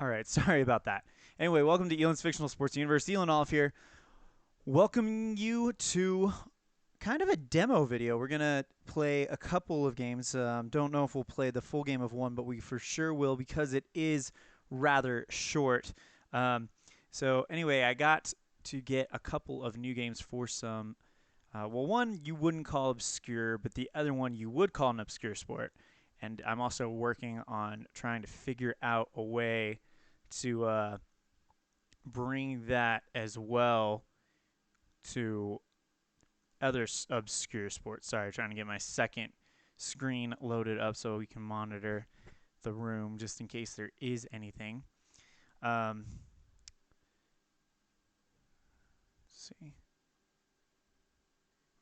All right, sorry about that. Anyway, welcome to Elan's Fictional Sports Universe. Elan Olive here, welcoming you to kind of a demo video. We're gonna play a couple of games. Don't know if we'll play the full game of one, but we for sure will because it is rather short. Um, so anyway, I got to get a couple of new games for some. Well, one you wouldn't call obscure, but the other one you would call an obscure sport. And I'm also working on trying to figure out a way to bring that as well to other obscure sports. Sorry, trying to get my second screen loaded up so we can monitor the room just in case there is anything. Let's see.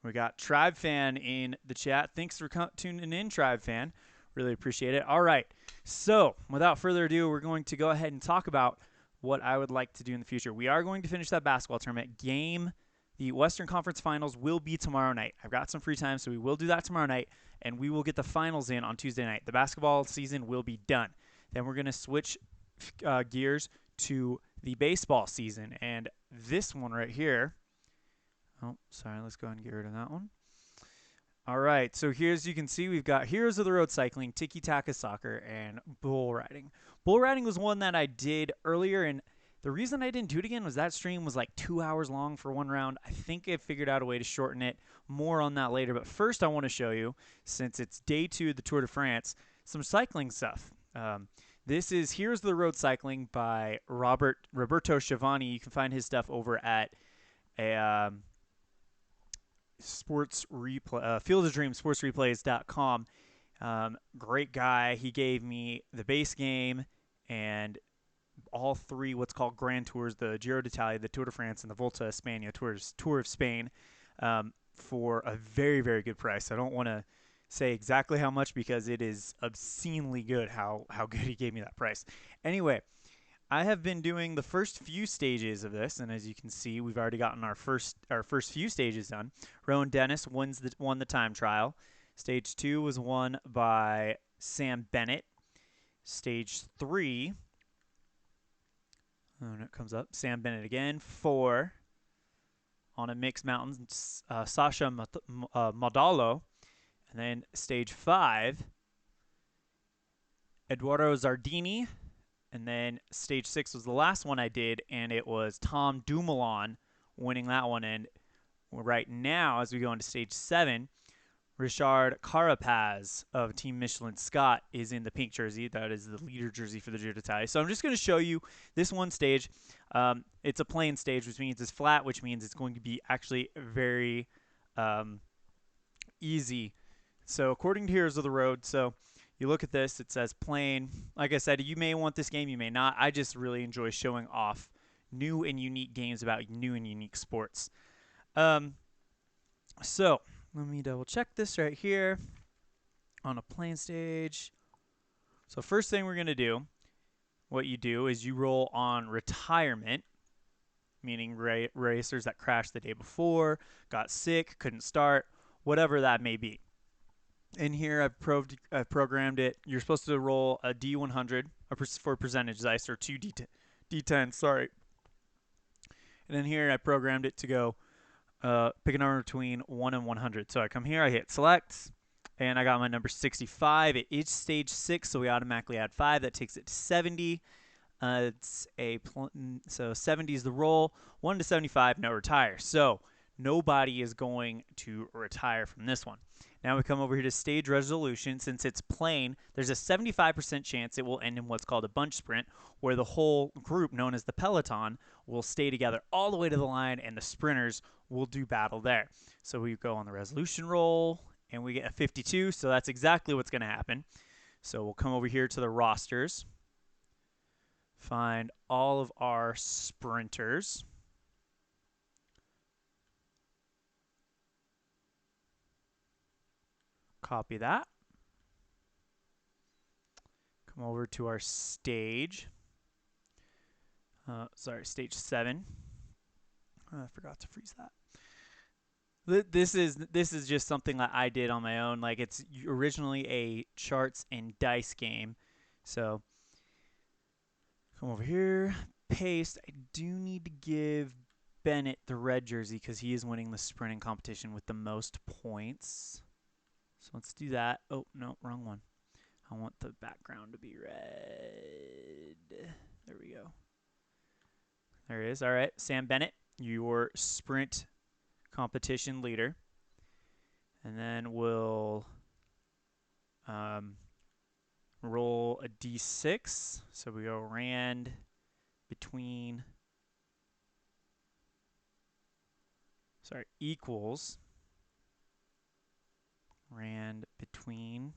We got Tribe Fan in the chat. Thanks for tuning in, Tribe Fan. Really appreciate it. All right. So, without further ado, we're going to go ahead and talk about what I would like to do in the future. We are going to finish that basketball tournament game. The Western Conference Finals will be tomorrow night. I've got some free time, so we will do that tomorrow night, and we will get the finals in on Tuesday night. The basketball season will be done. Then we're going to switch gears to the baseball season, and this one right here. Oh, sorry. Let's go ahead and get rid of that one. All right, so here, as you can see, we've got Heroes of the Road Cycling, Tiki-Taka Soccer, and Bull Riding. Bull Riding was one that I did earlier, and the reason I didn't do it again was that stream was like 2 hours long for one round. I think I figured out a way to shorten it. More on that later, but first I want to show you, since it's day 2 of the Tour de France, some cycling stuff. This is Heroes of the Road Cycling by Roberto Schiavone. You can find his stuff over at a... sports replay Field of Dreams sportsreplays.com. Great guy. He gave me the base game and all three what's called Grand Tours, the Giro d'Italia, the Tour de France, and the Volta a España Tour of Spain, for a very, very good price. I don't want to say exactly how much because it is obscenely good how good he gave me that price. Anyway, I have been doing the first few stages of this, and as you can see, we've already gotten our first few stages done. Rowan Dennis won the time trial. Stage 2 was won by Sam Bennett. Stage 3, and it comes up, Sam Bennett again. 4 on a mixed mountain, Sasha Modalo. And then stage 5, Eduardo Zardini. And then stage 6 was the last one I did, and it was Tom Dumoulin winning that one. And right now, as we go into stage 7, Richard Carapaz of Team Michelin Scott is in the pink jersey. That is the leader jersey for the Giro d'Italia. So I'm just going to show you this one stage. It's a plain stage, which means it's flat, which means it's going to be actually very easy. So according to Heroes of the Road, so you look at this, it says plain. Like I said, you may want this game, you may not. I just really enjoy showing off new and unique games about new and unique sports. So let me double check this right here on a plain stage. So first thing we're going to do, what you do is you roll on retirement, meaning racers that crashed the day before, got sick, couldn't start, whatever that may be. In here, I've programmed it. You're supposed to roll a D100 for percentage dice, or 2 D10, sorry. And then here, I programmed it to go pick a number between 1 and 100. So I come here, I hit select, and I got my number 65. It is stage 6, so we automatically add 5. That takes it to 70. So 70 is the roll. 1 to 75, no retire. So nobody is going to retire from this one. Now we come over here to stage resolution. Since it's plain, there's a 75% chance it will end in what's called a bunch sprint, where the whole group, known as the peloton, will stay together all the way to the line, and the sprinters will do battle there. So we go on the resolution roll, and we get a 52, so that's exactly what's going to happen. So we'll come over here to the rosters, find all of our sprinters. Copy that. Come over to our stage. Sorry, stage 7. I forgot to freeze that. This is just something that I did on my own. Like, it's originally a charts and dice game. So Come over here. Paste. I do need to give Bennett the red jersey because he is winning the sprinting competition with the most points. So let's do that. Oh, no, wrong one. I want the background to be red. There we go. There it is. All right, Sam Bennett, your sprint competition leader. And then we'll roll a d6. So we go rand between, equals rand between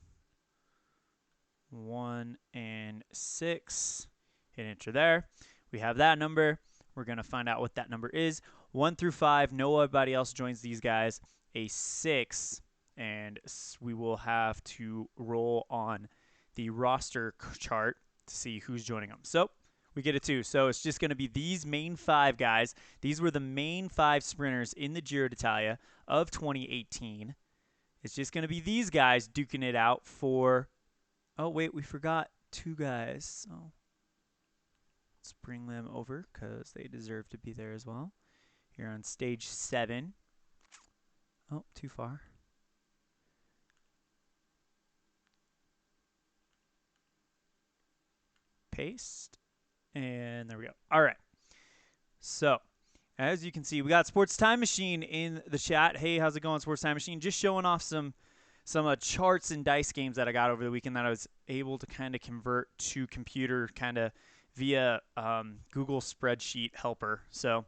1 and 6. Hit enter there. We have that number. We're going to find out what that number is. 1 through 5, nobody else joins these guys. A 6, and we will have to roll on the roster chart to see who's joining them. So we get a 2. So it's just going to be these main 5 guys. These were the main 5 sprinters in the Giro d'Italia of 2018. It's just going to be these guys duking it out for... Oh, wait, we forgot 2 guys. So let's bring them over because they deserve to be there as well. Here on stage 7. Oh, too far. Paste. And there we go. All right. So, as you can see, we got Sports Time Machine in the chat. Hey, how's it going, Sports Time Machine? Just showing off some charts and dice games that I got over the weekend that I was able to kind of convert to computer kind of via Google Spreadsheet Helper. So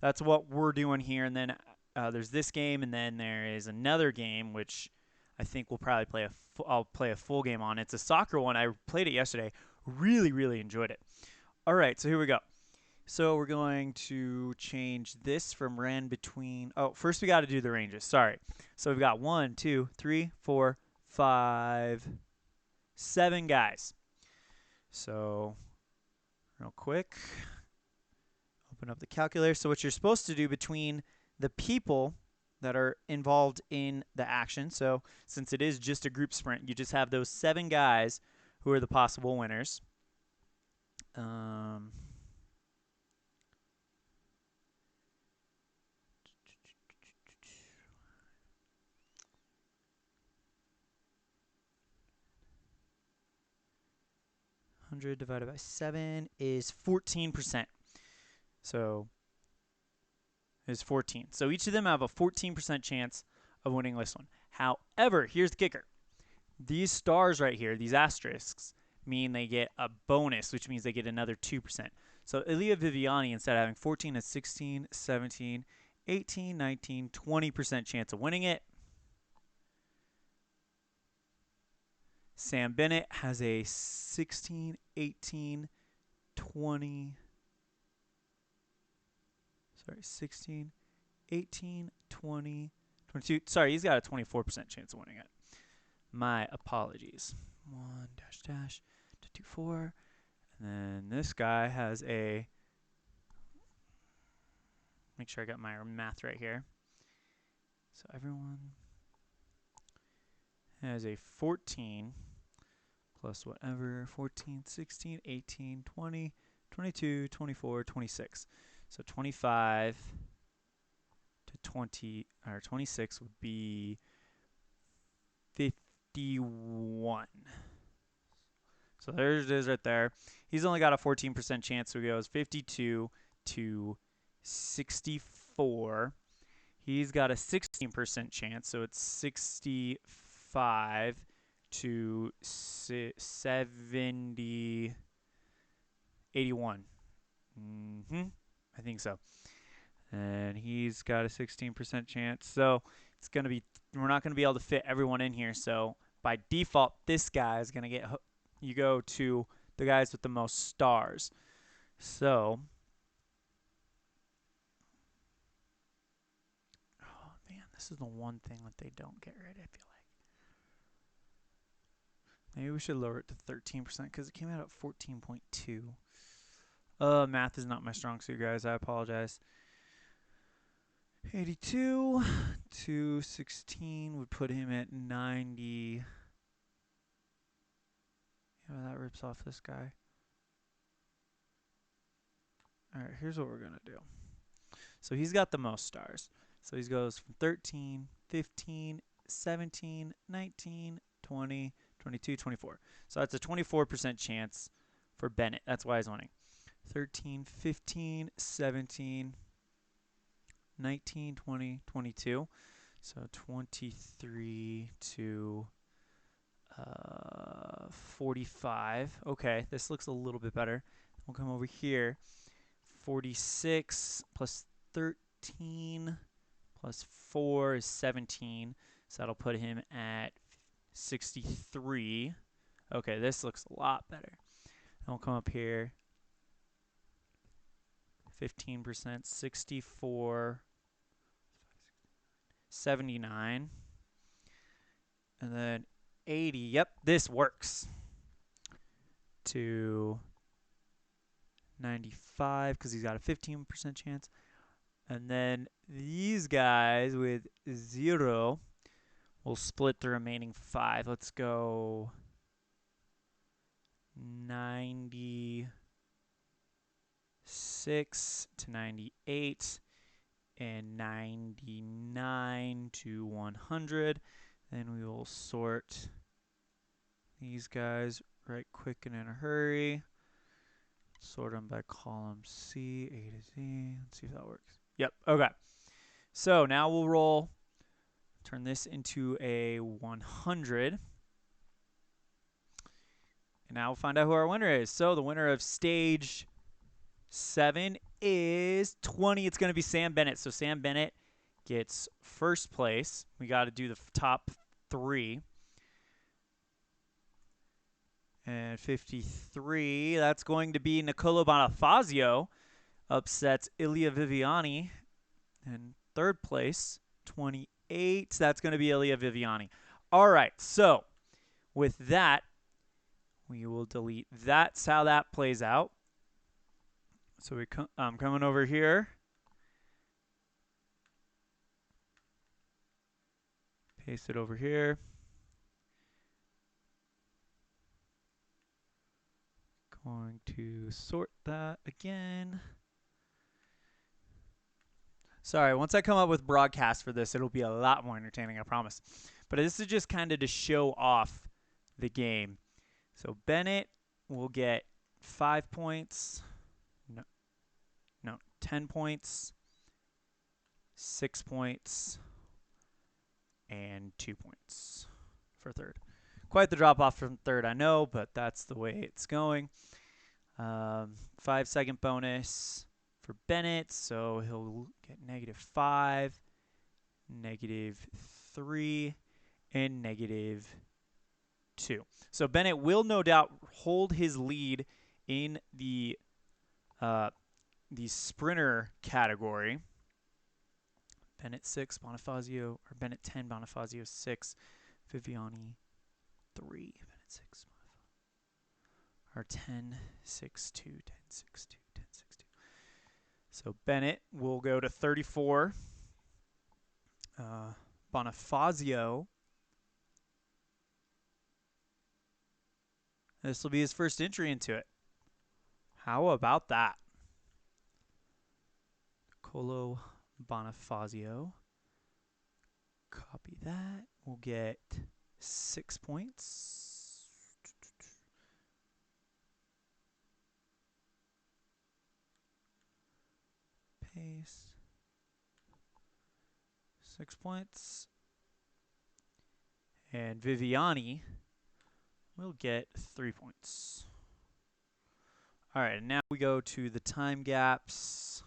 that's what we're doing here. And then there's this game, and then there is another game which I think we'll probably I'll play a full game on. It's a soccer one. I played it yesterday. Really, really enjoyed it. All right, so here we go. So we're going to change this from rand between... Oh, first we got to do the ranges. Sorry. So we've got 1, 2, 3, 4, 5, 7 guys. So real quick, open up the calculator. So what you're supposed to do between the people that are involved in the action, so since it is just a group sprint, you just have those 7 guys who are the possible winners. 100 divided by 7 is 14%. So is 14. So each of them have a 14% chance of winning this one. However, here's the kicker. These stars right here, these asterisks, mean they get a bonus, which means they get another 2%. So Elia Viviani, instead of having 14, has 16, 17, 18, 19, 20% chance of winning it. Sam Bennett has a 16, 18, 20... Sorry, 16, 18, 20, 22. Sorry, he's got a 24% chance of winning it. My apologies. 1 dash dash 224. And then this guy has a... Make sure I got my math right here. So everyone has a 14 plus whatever. 14, 16, 18, 20, 22, 24, 26. So 25 to 20 or 26 would be 51. So there it is right there. He's only got a 14% chance, so he goes 52 to 64. He's got a 16% chance, so it's 65 to 70, 81. I think so. And he's got a 16% chance. So it's going to be, we're not going to be able to fit everyone in here. So by default, this guy is going to get, you go to the guys with the most stars. So, oh man, this is the one thing that they don't get right, I feel like. Maybe we should lower it to 13% because it came out at 14.2. Math is not my strong suit, guys. I apologize. 82 to 16 would put him at 90. Yeah, that rips off this guy. All right, here's what we're going to do. So he's got the most stars. So he goes from 13, 15, 17, 19, 20, 22, 24. So that's a 24% chance for Bennett. That's why he's winning. 13, 15, 17, 19, 20, 22. So 23 to 45. Okay, this looks a little bit better. We'll come over here. 46 plus 13 plus 4 is 17. So that'll put him at 63. Okay, this looks a lot better. And we'll come up here. 15%, 64, 79. And then 80. Yep, this works. To 95 because he's got a 15% chance. And then these guys with 0 will split the remaining 5. Let's go 96 to 98 and 99 to 100. Then we will sort these guys right quick and in a hurry. Sort them by column C, A to Z. Let's see if that works. Yep, okay. So now we'll roll, turn this into a 100. And now we'll find out who our winner is. So the winner of stage 7 is 20. It's going to be Sam Bennett. So Sam Bennett gets first place. We got to do the top 3. And 53, that's going to be Nicolo Bonifazio. Upsets Ilya Viviani. And third place, 28, that's going to be Ilya Viviani. All right, so with that, we will delete that. That's how that plays out. So I'm coming over here. Paste it over here. Going to sort that again. Sorry, once I come up with broadcast for this, it'll be a lot more entertaining, I promise. But this is just kind of to show off the game. So Bennett will get 5 points. No, 10 points, 6 points, and 2 points for third. Quite the drop off from third, I know, but that's the way it's going. 5-second bonus for Bennett, so he'll get -5, -3, and -2. So Bennett will no doubt hold his lead in the sprinter category. Bennett 6, Bonifazio, or Bennett 10, Bonifazio 6, Viviani 3, Bennett 6, or 10, 6, 2, 10, 6, 2, 10, 6, 2. So Bennett will go to 34. Bonifazio, this will be his first entry into it. How about that? Nicolo Bonifazio. Copy that. We'll get 6 points. Paste. 6 points. And Viviani will get 3 points. All right, and now we go to the time gaps.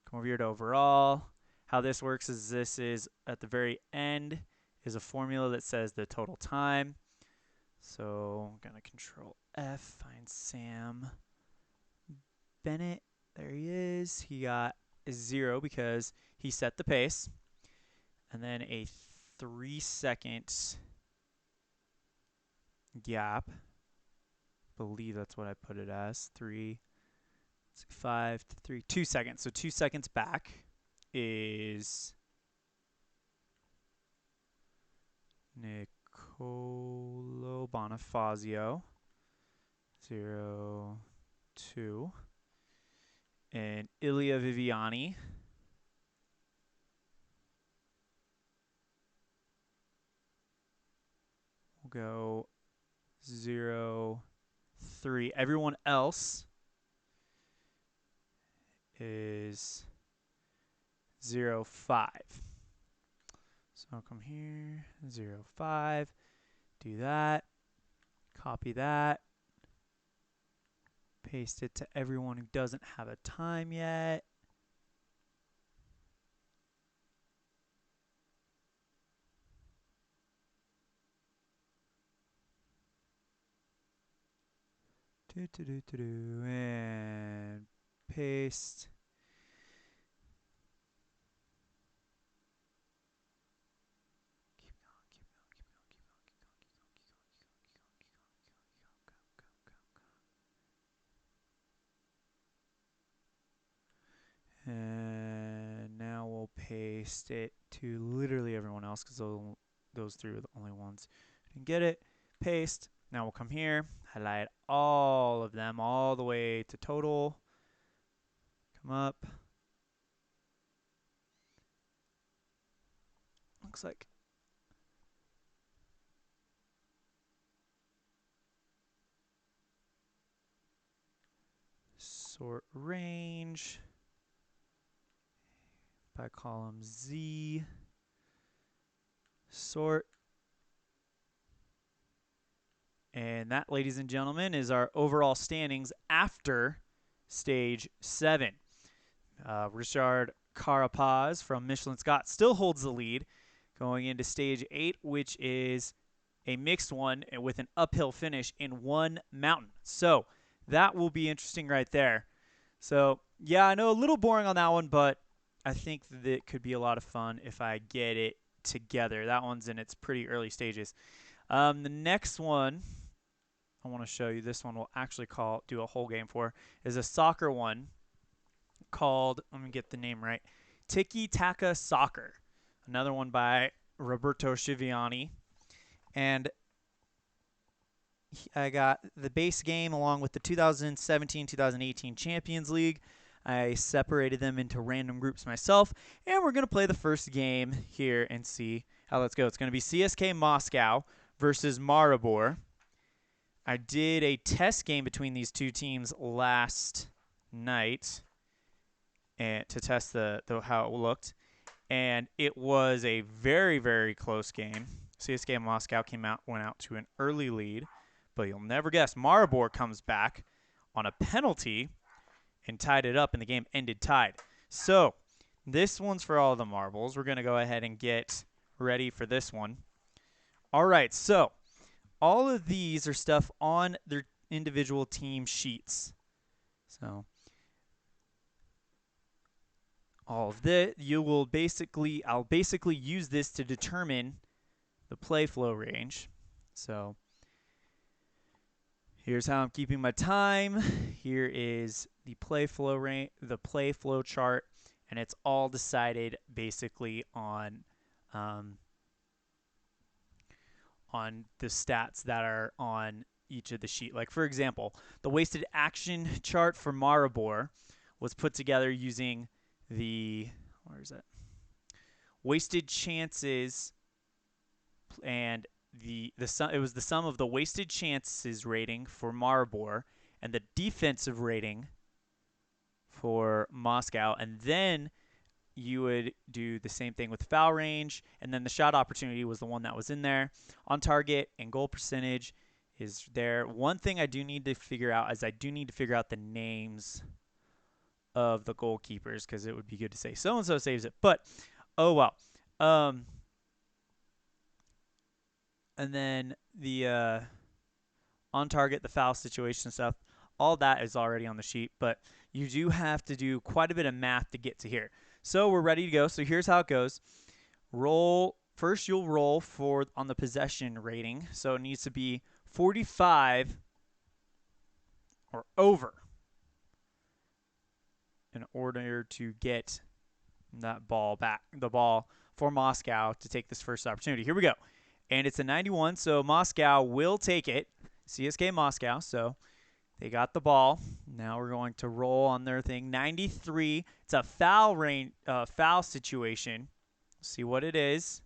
Come over here to overall. How this works is this is at the very end is a formula that says the total time. So I'm going to Control F, find Sam Bennett. There he is. He got a 0 because he set the pace. And then a 3-second gap. Believe that's what I put it as. 3, 5 to 3, 2 seconds. So 2 seconds back is Nicolo Bonifazio. 0, 2. and Ilya Viviani. We'll go 0-3. Everyone else is 0-5. So I'll come here, 0-5. Do that. Copy that. Paste it to everyone who doesn't have a time yet. And paste. And now we'll paste it to literally everyone else because those three are the only ones who didn't get it. Paste. Now we'll come here, highlight all of them all the way to total. Come up. Looks like sort range by column Z. Sort. And that, ladies and gentlemen, is our overall standings after stage 7. Richard Carapaz from Michelin Scott still holds the lead going into stage 8, which is a mixed one with an uphill finish in one mountain. So that will be interesting right there. So, yeah, I know a little boring on that one, but I think that it could be a lot of fun if I get it together. That one's in its pretty early stages. The next one I want to show you, this one we'll actually do a whole game for, is a soccer one called, let me get the name right, Tiki Taka Soccer. Another one by Roberto Schiviani. And I got the base game along with the 2017-2018 Champions League. I separated them into random groups myself, and we're going to play the first game here and see how let's go. It's going to be CSK Moscow versus Maribor. I did a test game between these two teams last night and to test how it looked, and it was a very, very close game. CSK Moscow went out to an early lead, but you'll never guess, Maribor comes back on a penalty and tied it up, and the game ended tied. So this one's for all the marbles. We're going to go ahead and get ready for this one. All right, so all of these are stuff on their individual team sheets. So all of this, I'll basically use this to determine the play flow range. So here's how I'm keeping my time. Here is the play flow chart, and it's all decided basically on the stats that are on each of the sheet. Like, for example, the wasted action chart for Maribor was put together using where is it? Wasted chances, and it was the sum of the wasted chances rating for Maribor and the defensive rating for Moscow, and then you would do the same thing with foul range, and then the shot opportunity was the one that was in there. On target and goal percentage is there. One thing I do need to figure out is I do need to figure out the names of the goalkeepers, because it would be good to say so-and-so saves it, but oh well. And then the on target, the foul situation stuff, all that is already on the sheet, but you do have to do quite a bit of math to get to here. So we're ready to go. So here's how it goes. First you'll roll on the possession rating. So it needs to be 45 or over in order to get that ball back, the ball for Moscow to take this first opportunity. Here we go. And it's a 91, so Moscow will take it. CSK Moscow. So They got the ball. Now we're going to roll on their thing. 93. It's a foul situation. See what it is.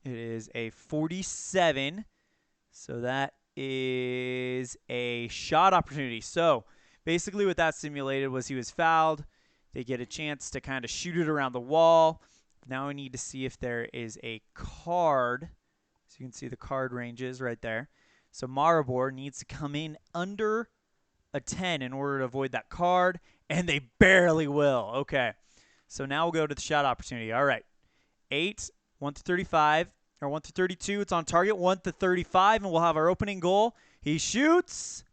It is a 47. So that is a shot opportunity. So basically what that simulated was he was fouled. They get a chance to kind of shoot it around the wall. Now we need to see if there is a card. So you can see the card ranges right there. So Maribor needs to come in under a 10 in order to avoid that card, and they barely will. Okay, so now we'll go to the shot opportunity. All right, 8, 1 to 35, or 1 to 32. It's on target, 1 to 35, and we'll have our opening goal. He shoots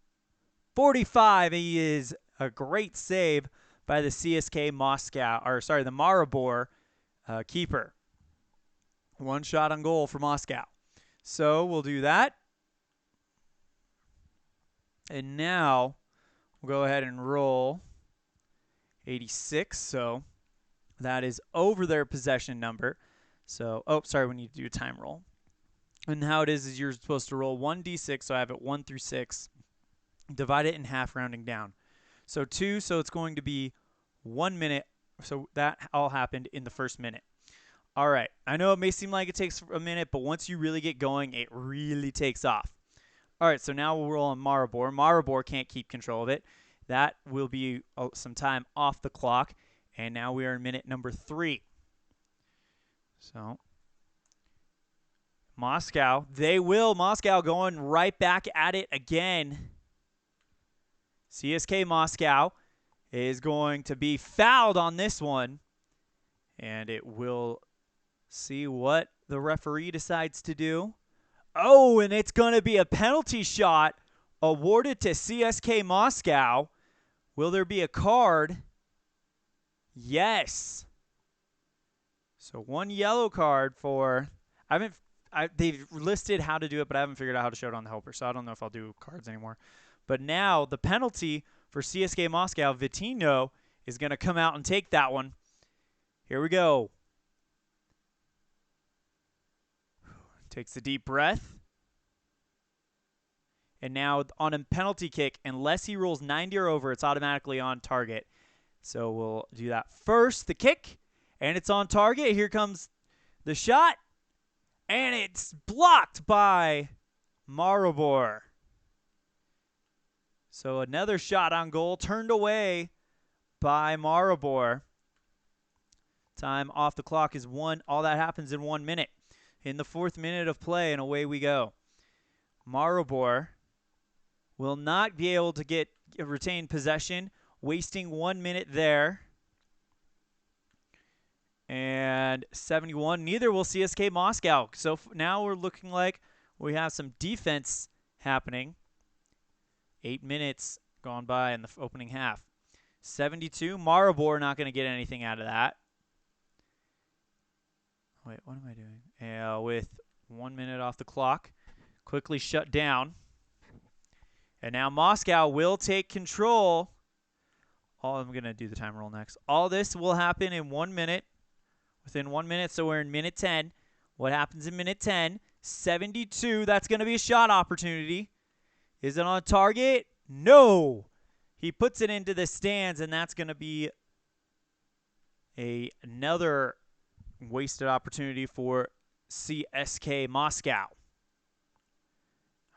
45. He is a great save by the CSK Moscow, or sorry, the Maribor keeper. One shot on goal for Moscow. So we'll do that. And now we'll go ahead and roll 86. So that is over their possession number. So, oh, sorry, we need to do a time roll. And how it is you're supposed to roll 1d6. So I have it 1 through 6. Divide it in half, rounding down. So 2, so it's going to be 1 minute. So that all happened in the first minute. All right. I know it may seem like it takes a minute, but once you really get going, it really takes off. All right, so now we'll roll on Maribor. Maribor can't keep control of it. That will be some time off the clock. And now we are in minute number 3. So Moscow going right back at it again. CSK Moscow is going to be fouled on this one. And it will see what the referee decides to do. Oh, and it's going to be a penalty shot awarded to CSK Moscow. Will there be a card? Yes. So 1 yellow card for they've listed how to do it, but I haven't figured out how to show it on the helper, so I don't know if I'll do cards anymore. But now the penalty for CSK Moscow, Vitinho, is going to come out and take that one. Here we go. Takes a deep breath. And now on a penalty kick, unless he rolls 90 or over, it's automatically on target. So we'll do that first, the kick, and it's on target. Here comes the shot, and it's blocked by Maribor. So another shot on goal turned away by Maribor. Time off the clock is 1. All that happens in 1 minute. In the 4th minute of play, and away we go. Maribor will not be able to retain possession, wasting 1 minute there. And 71, neither will CSK Moscow. So now we're looking like we have some defense happening. 8 minutes gone by in the opening half. 72, Maribor not going to get anything out of that. Wait, what am I doing? With 1 minute off the clock, quickly shut down. And now Moscow will take control. I'm going to do the time roll next. All this will happen in 1 minute, within 1 minute, so we're in minute 10. What happens in minute 10? 72, that's going to be a shot opportunity. Is it on target? No. He puts it into the stands, and that's going to be another wasted opportunity for CSK Moscow.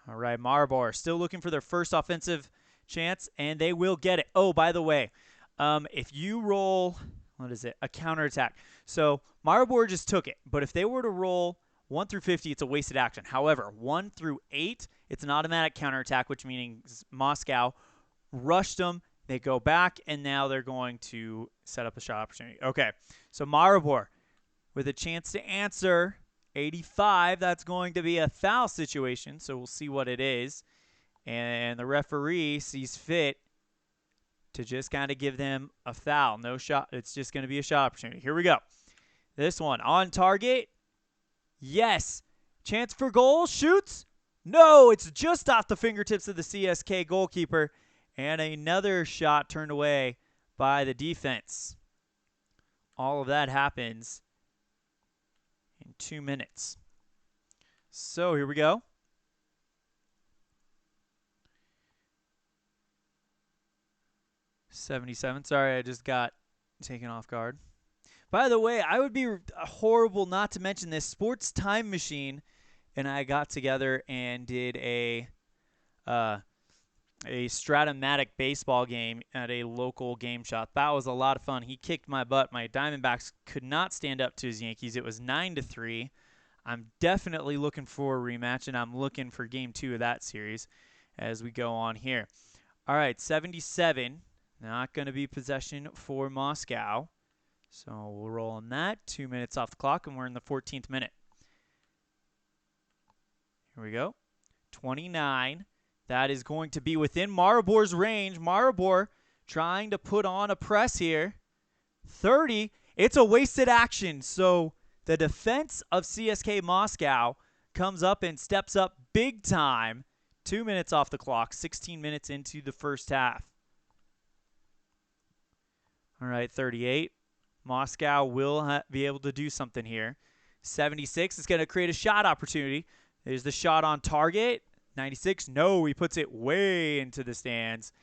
All right, Maribor still looking for their first offensive chance, and they will get it. Oh, by the way, if you roll, a counterattack. So Maribor just took it, but if they were to roll 1 through 50, it's a wasted action. However, 1 through 8, it's an automatic counterattack, which means Moscow rushed them. They go back, and now they're going to set up a shot opportunity. Okay, so Maribor with a chance to answer. 85, that's going to be a foul situation, so we'll see what it is. And the referee sees fit to just kind of give them a foul. No shot. It's just going to be a shot opportunity. Here we go. This one on target. Yes. Chance for goal. Shoots. No, it's just off the fingertips of the CSK goalkeeper. And another shot turned away by the defense. All of that happens in 2 minutes. So here we go. 77. Sorry, I just got taken off guard. By the way, I would be horrible not to mention this. Sports Time Machine and I got together and did uh, a Stratomatic baseball game at a local game shop. That was a lot of fun. He kicked my butt. My Diamondbacks could not stand up to his Yankees. It was 9-3. I'm definitely looking for a rematch, and I'm looking for game 2 of that series as we go on here. All right, 77. Not going to be possession for Moscow. So we'll roll on that. 2 minutes off the clock, and we're in the 14th minute. Here we go. 29. That is going to be within Maribor's range. Maribor trying to put on a press here. 30. It's a wasted action. So the defense of CSK Moscow comes up and steps up big time. 2 minutes off the clock. 16 minutes into the first half. All right, 38. Moscow will be able to do something here. 76 is going to create a shot opportunity. There's the shot on target. 96, no, he puts it way into the stands.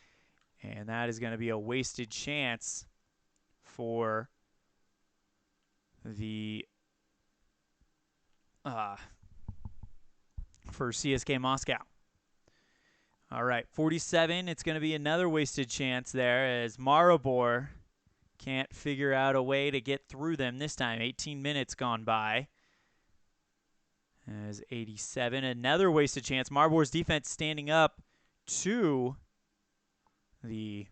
And that is going to be a wasted chance for the for CSK Moscow. All right, 47, it's going to be another wasted chance there as Maribor can't figure out a way to get through them this time. 18 minutes gone by. As 87, another wasted chance. Maribor's defense standing up to the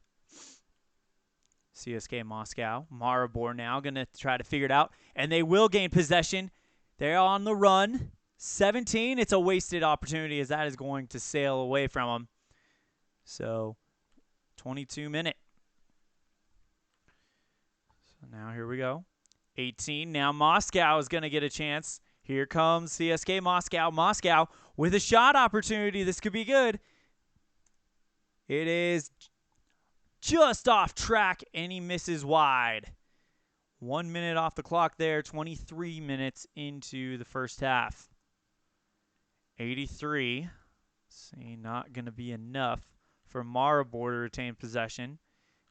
CSK Moscow. Maribor now going to try to figure it out, and they will gain possession. They're on the run. 17, it's a wasted opportunity as that is going to sail away from them. So, 22 minute. So now here we go. 18, now Moscow is going to get a chance. Here comes CSK Moscow. Moscow with a shot opportunity. This could be good. It is just off track, and he misses wide. 1 minute off the clock there. 23 minutes into the first half. 83. See, not going to be enough for Maribor to retain possession.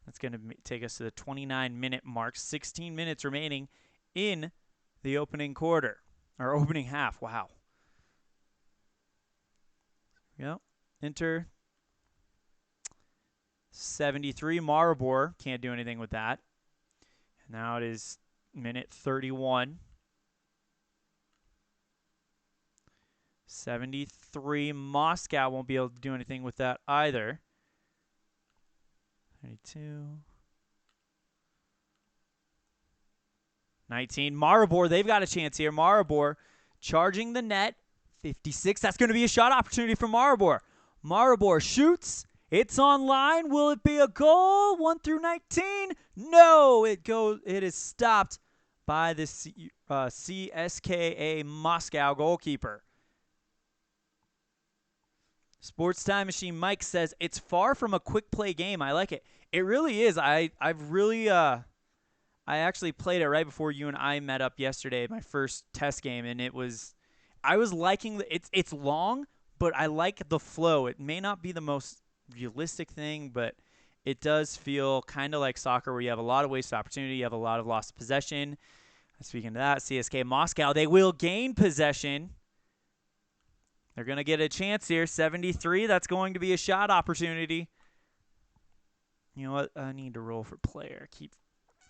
That's going to take us to the 29-minute mark. 16 minutes remaining in the opening quarter. Or opening half. Wow. Yep. Enter. 73. Maribor can't do anything with that. And now it is minute 31. 73. Moscow won't be able to do anything with that either. 32. 19. Maribor, they've got a chance here. Maribor charging the net. 56. That's going to be a shot opportunity for Maribor. Maribor shoots. It's on line. Will it be a goal? 1 through 19. No, it is stopped by the CSKA Moscow goalkeeper. Sports Time Machine Mike says it's far from a quick play game. I like it. It really is. I actually played it right before you and I met up yesterday, my first test game, and I was liking it's long, but I like the flow. It may not be the most realistic thing, but it does feel kind of like soccer where you have a lot of wasted opportunity, you have a lot of lost possession. Speaking of that, CSK Moscow, they will gain possession. They're going to get a chance here. 73, that's going to be a shot opportunity. You know what? I need to roll for player. I keep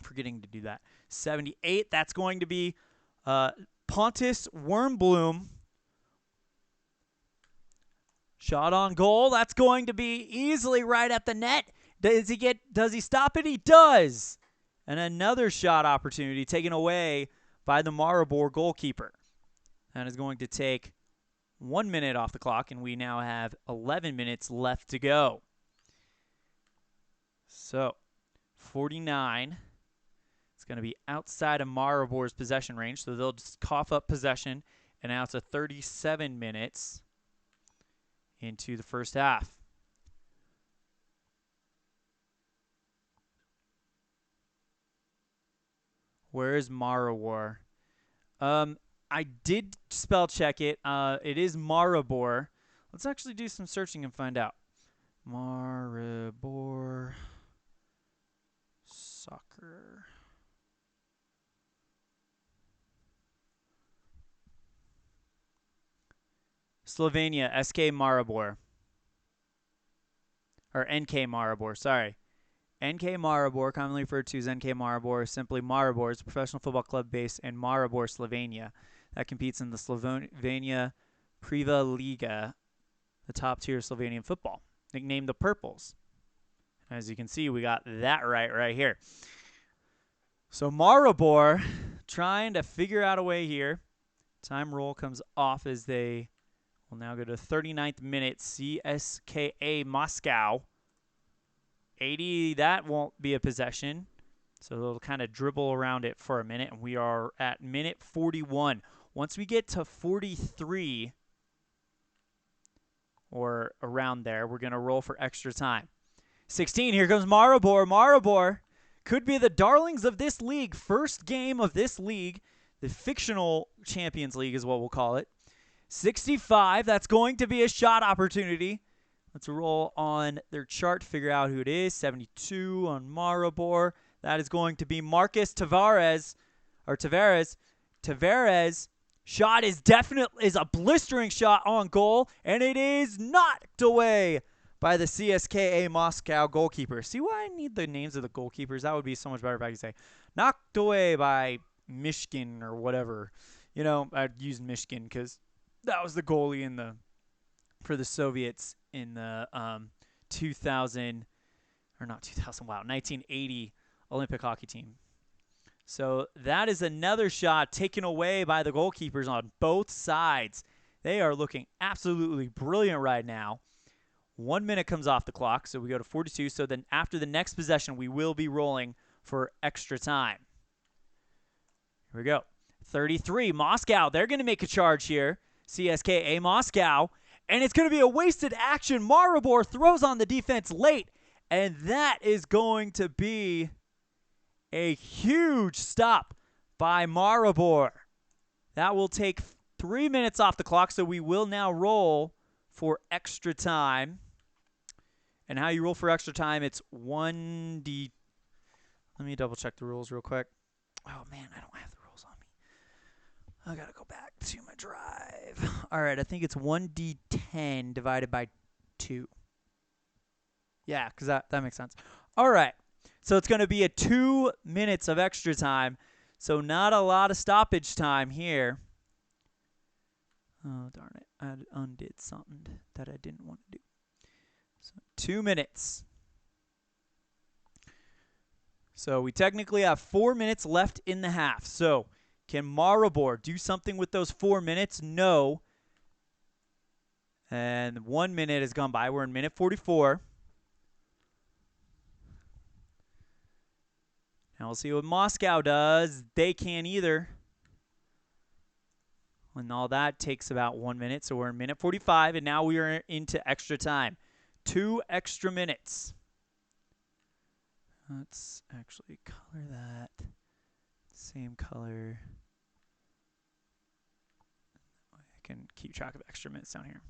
forgetting to do that. 78, that's going to be Pontus Wernbloom. Shot on goal. That's going to be easily right at the net. Does he stop it? He does. And another shot opportunity taken away by the Maribor goalkeeper. That is going to take 1 minute off the clock, and we now have 11 minutes left to go. So, 49. It's going to be outside of Maribor's possession range, so they'll just cough up possession, and now it's a 37 minutes into the first half. Where is Maribor? I did spell check it. It is Maribor. Let's actually do some searching and find out. Maribor. Soccer. Slovenia, SK Maribor. Or NK Maribor, sorry. NK Maribor, commonly referred to as NK Maribor, simply Maribor, is a professional football club based in Maribor, Slovenia, that competes in the Slovenia Prva Liga, the top tier of Slovenian football. Nicknamed the Purples. As you can see, we got that right here. So Maribor trying to figure out a way here. Time roll comes off as they will now go to 39th minute. CSKA Moscow. 80, that won't be a possession. So they'll kind of dribble around it for a minute. And we are at minute 41. Once we get to 43 or around there, we're going to roll for extra time. 16, here comes Maribor. Maribor could be the darlings of this league. First game of this league. The fictional Champions League is what we'll call it. 65, that's going to be a shot opportunity. Let's roll on their chart to figure out who it is. 72 on Maribor. That is going to be Marcus Tavares. Or Tavares. Tavares. Shot is a blistering shot on goal. And it is knocked away by the CSKA Moscow goalkeeper. See why I need the names of the goalkeepers? That would be so much better if I could say knocked away by Mishkin or whatever. You know, I'd use Mishkin because that was the goalie for the Soviets in the 1980 Olympic hockey team. So that is another shot taken away by the goalkeepers on both sides. They are looking absolutely brilliant right now. 1 minute comes off the clock, so we go to 42. So then after the next possession, we will be rolling for extra time. Here we go. 33, Moscow. They're going to make a charge here. CSKA Moscow. And it's going to be a wasted action. Maribor throws on the defense late. And that is going to be a huge stop by Maribor. That will take 3 minutes off the clock, so we will now roll for extra time. And how you roll for extra time, it's 1D. Let me double check the rules real quick. Oh, man, I don't have the rules on me. I got to go back to my drive. All right, I think it's 1D10 divided by 2. Yeah, because that makes sense. All right, so it's going to be 2 minutes of extra time. So not a lot of stoppage time here. Oh, darn it. I undid something that I didn't want to do. So 2 minutes. So we technically have 4 minutes left in the half. So can Maribor do something with those 4 minutes? No. And 1 minute has gone by. We're in minute 44. Now we'll see what Moscow does. They can't either. And all that takes about 1 minute. So we're in minute 45, and now we are into extra time. 2 extra minutes. Let's actually color that. Same color. I can keep track of extra minutes down here.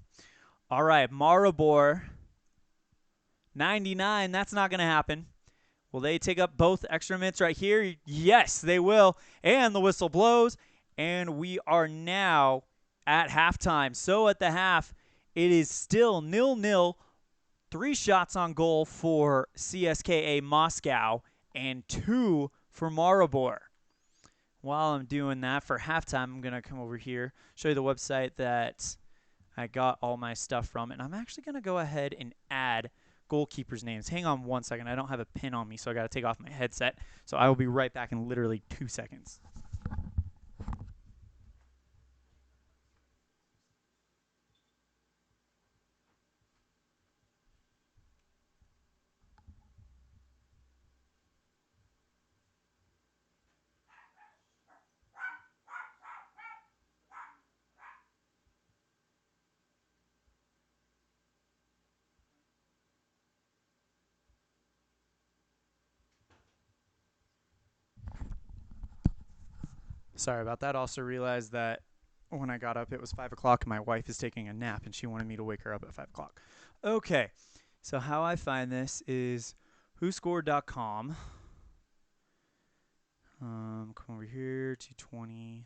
All right, Maribor. 99, that's not going to happen. Will they take up both extra minutes right here? Yes, they will. And the whistle blows. And we are now at halftime. So at the half, it is still 0-0. 3 shots on goal for CSKA Moscow and 2 for Maribor. While I'm doing that for halftime, I'm going to come over here, show you the website that I got all my stuff from. And I'm actually going to go ahead and add goalkeepers' names. Hang on 1 second. I don't have a pin on me, so I got to take off my headset. So I will be right back in literally 2 seconds. Sorry about that. Also realized that when I got up, it was 5 o'clock, and my wife is taking a nap, and she wanted me to wake her up at 5 o'clock. Okay, so how I find this is whoscored.com. Come over here, 220.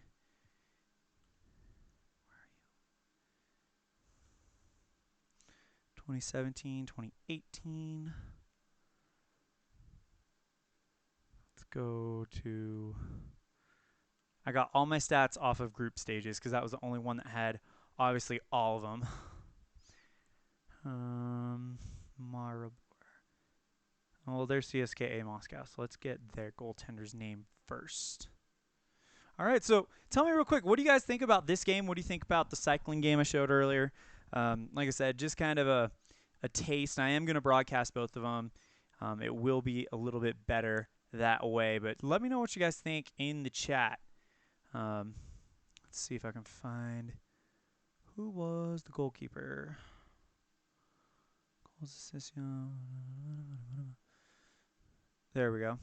2017, 2018. Let's go to. I got all my stats off of group stages because that was the only one that had obviously all of them. Maribor. Well, there's CSKA Moscow, so let's get their goaltender's name first. All right, so tell me real quick, what do you guys think about this game? What do you think about the cycling game I showed earlier? Like I said, just kind of a taste. I am going to broadcast both of them. It will be a little bit better that way, but let me know what you guys think in the chat. Let's see if I can find who was the goalkeeper. There we go.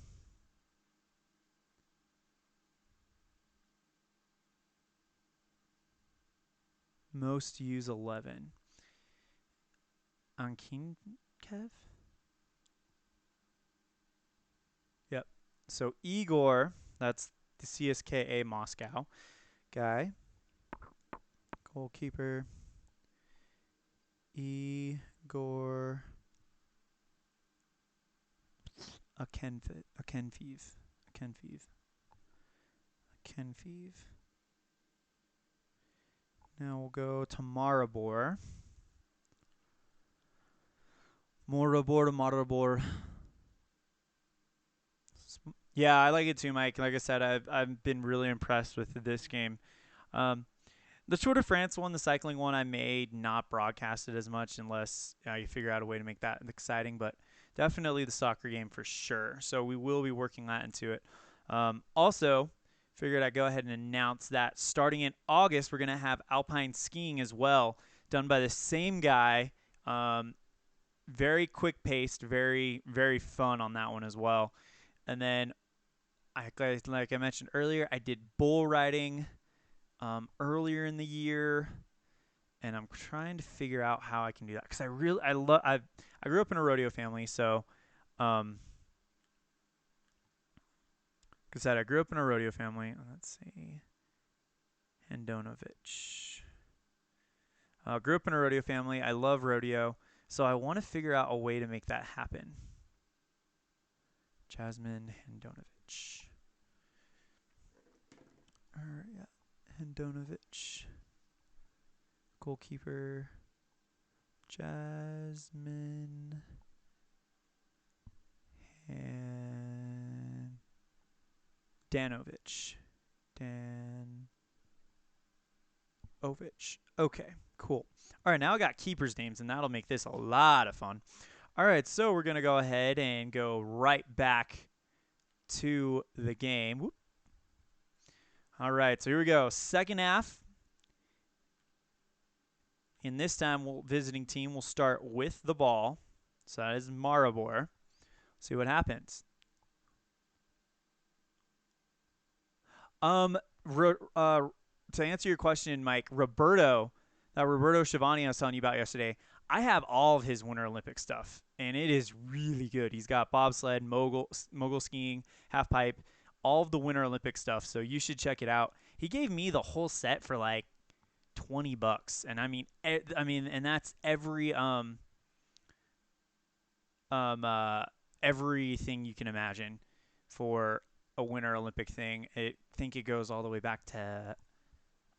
Most use 11. Ankinkev? Yep. So Igor, that's the CSKA Moscow guy. Goalkeeper. Igor Akenfeev. Now we'll go to Maribor. Maribor. Yeah, I like it too, Mike. Like I said, I've been really impressed with this game. The Tour de France one, the cycling one, I may not broadcast it as much unless you figure out a way to make that exciting. But definitely the soccer game for sure. So we will be working that into it. Also, figured I'd go ahead and announce that starting in August, we're going to have alpine skiing as well, done by the same guy. Very quick paced, very, very fun on that one as well. And then, like I mentioned earlier, I did bull riding earlier in the year, and I'm trying to figure out how I can do that because I grew up in a rodeo family, so like I said, I grew up in a rodeo family. Let's see, Handonovich. Grew up in a rodeo family. I love rodeo, so I want to figure out a way to make that happen. Jasmine Handonovich. Yeah. Handonovich. Goalkeeper. Jasmine. And Danovich. Okay, cool. All right, now I got keepers' names, and that'll make this a lot of fun. All right, so we're going to go ahead and go right back to the game. Whoop. All right, so here we go. Second half. And this time, visiting team will start with the ball. So that is Maribor. See what happens. To answer your question, Mike, Roberto Schiavone I was telling you about yesterday, I have all of his Winter Olympic stuff, and it is really good. He's got bobsled, mogul skiing, half pipe, all of the Winter Olympic stuff, so you should check it out. He gave me the whole set for like $20, and I mean, and that's everything you can imagine for a Winter Olympic thing. I think it goes all the way back to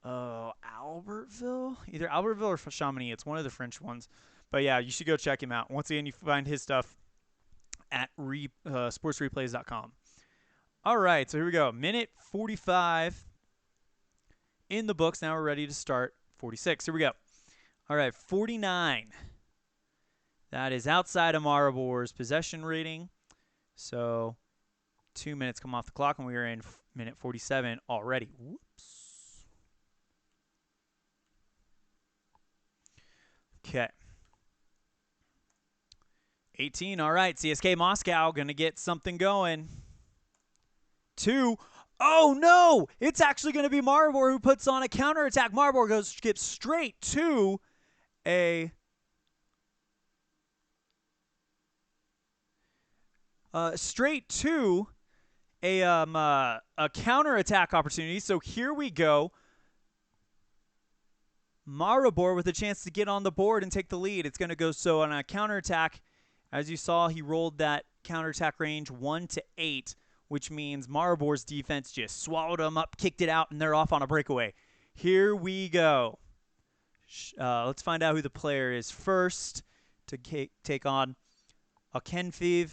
Albertville, either Albertville or Chamonix. It's one of the French ones, but yeah, you should go check him out. Once again, you find his stuff at sportsreplays.com. All right, so here we go. Minute 45 in the books. Now we're ready to start 46. Here we go. All right, 49. That is outside of Maribor's possession rating. So 2 minutes come off the clock, and we are in minute 47 already. Whoops. Okay. 18. All right. CSK Moscow going to get something going. 2. Oh, no. It's actually going to be Maribor who puts on a counterattack. Maribor skips straight to a a counterattack opportunity. So here we go. Maribor with a chance to get on the board and take the lead. It's going to go so on a counterattack. As you saw, he rolled that counterattack range 1 to 8, which means Maribor's defense just swallowed them up, kicked it out, and they're off on a breakaway. Here we go. Let's find out who the player is first to take on Akenfiv.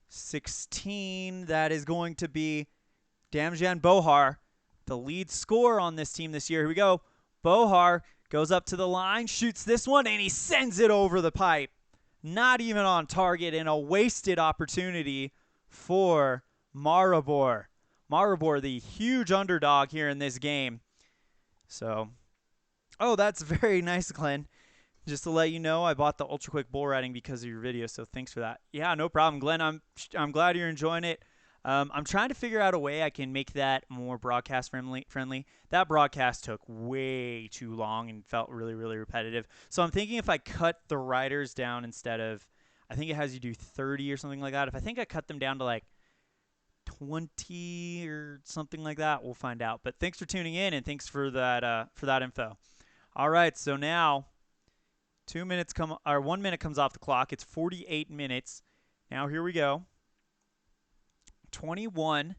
16, that is going to be Damjan Bohar, the lead scorer on this team this year. Here we go. Bohar goes up to the line, shoots this one, and he sends it over the pipe. Not even on target, and a wasted opportunity for Maribor. Maribor, the huge underdog here in this game. So, oh, that's very nice, Glenn. Just to let you know, I bought the Ultra Quick bull riding because of your video, so thanks for that. Yeah, no problem, Glenn. I'm glad you're enjoying it. I'm trying to figure out a way I can make that more broadcast friendly. That broadcast took way too long and felt really, really repetitive. So I'm thinking if I cut the riders down instead of, I think it has you do 30 or something like that. If I think I cut them down to like 20 or something like that, we'll find out. But thanks for tuning in, and thanks for that info. All right, so now 1 minute comes off the clock. It's 48 minutes. Now here we go. 21.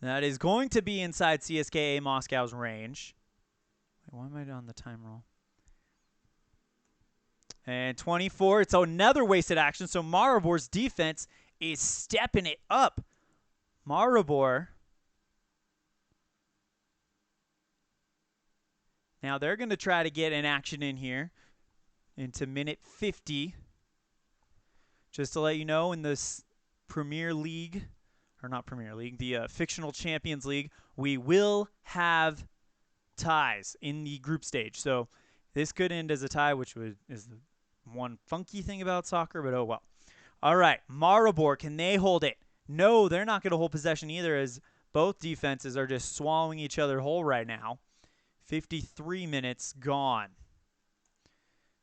That is going to be inside CSKA Moscow's range. Wait, why am I on the time roll? And 24. It's another wasted action. So Maribor's defense is stepping it up. Maribor. Now they're going to try to get an action in here into minute 50. Just to let you know, in this Premier League, or not Premier League, the Fictional Champions League, we will have ties in the group stage. So this could end as a tie, which is the one funky thing about soccer, but oh well. All right, Maribor, can they hold it? No, they're not going to hold possession either, as both defenses are just swallowing each other whole right now. 53 minutes gone.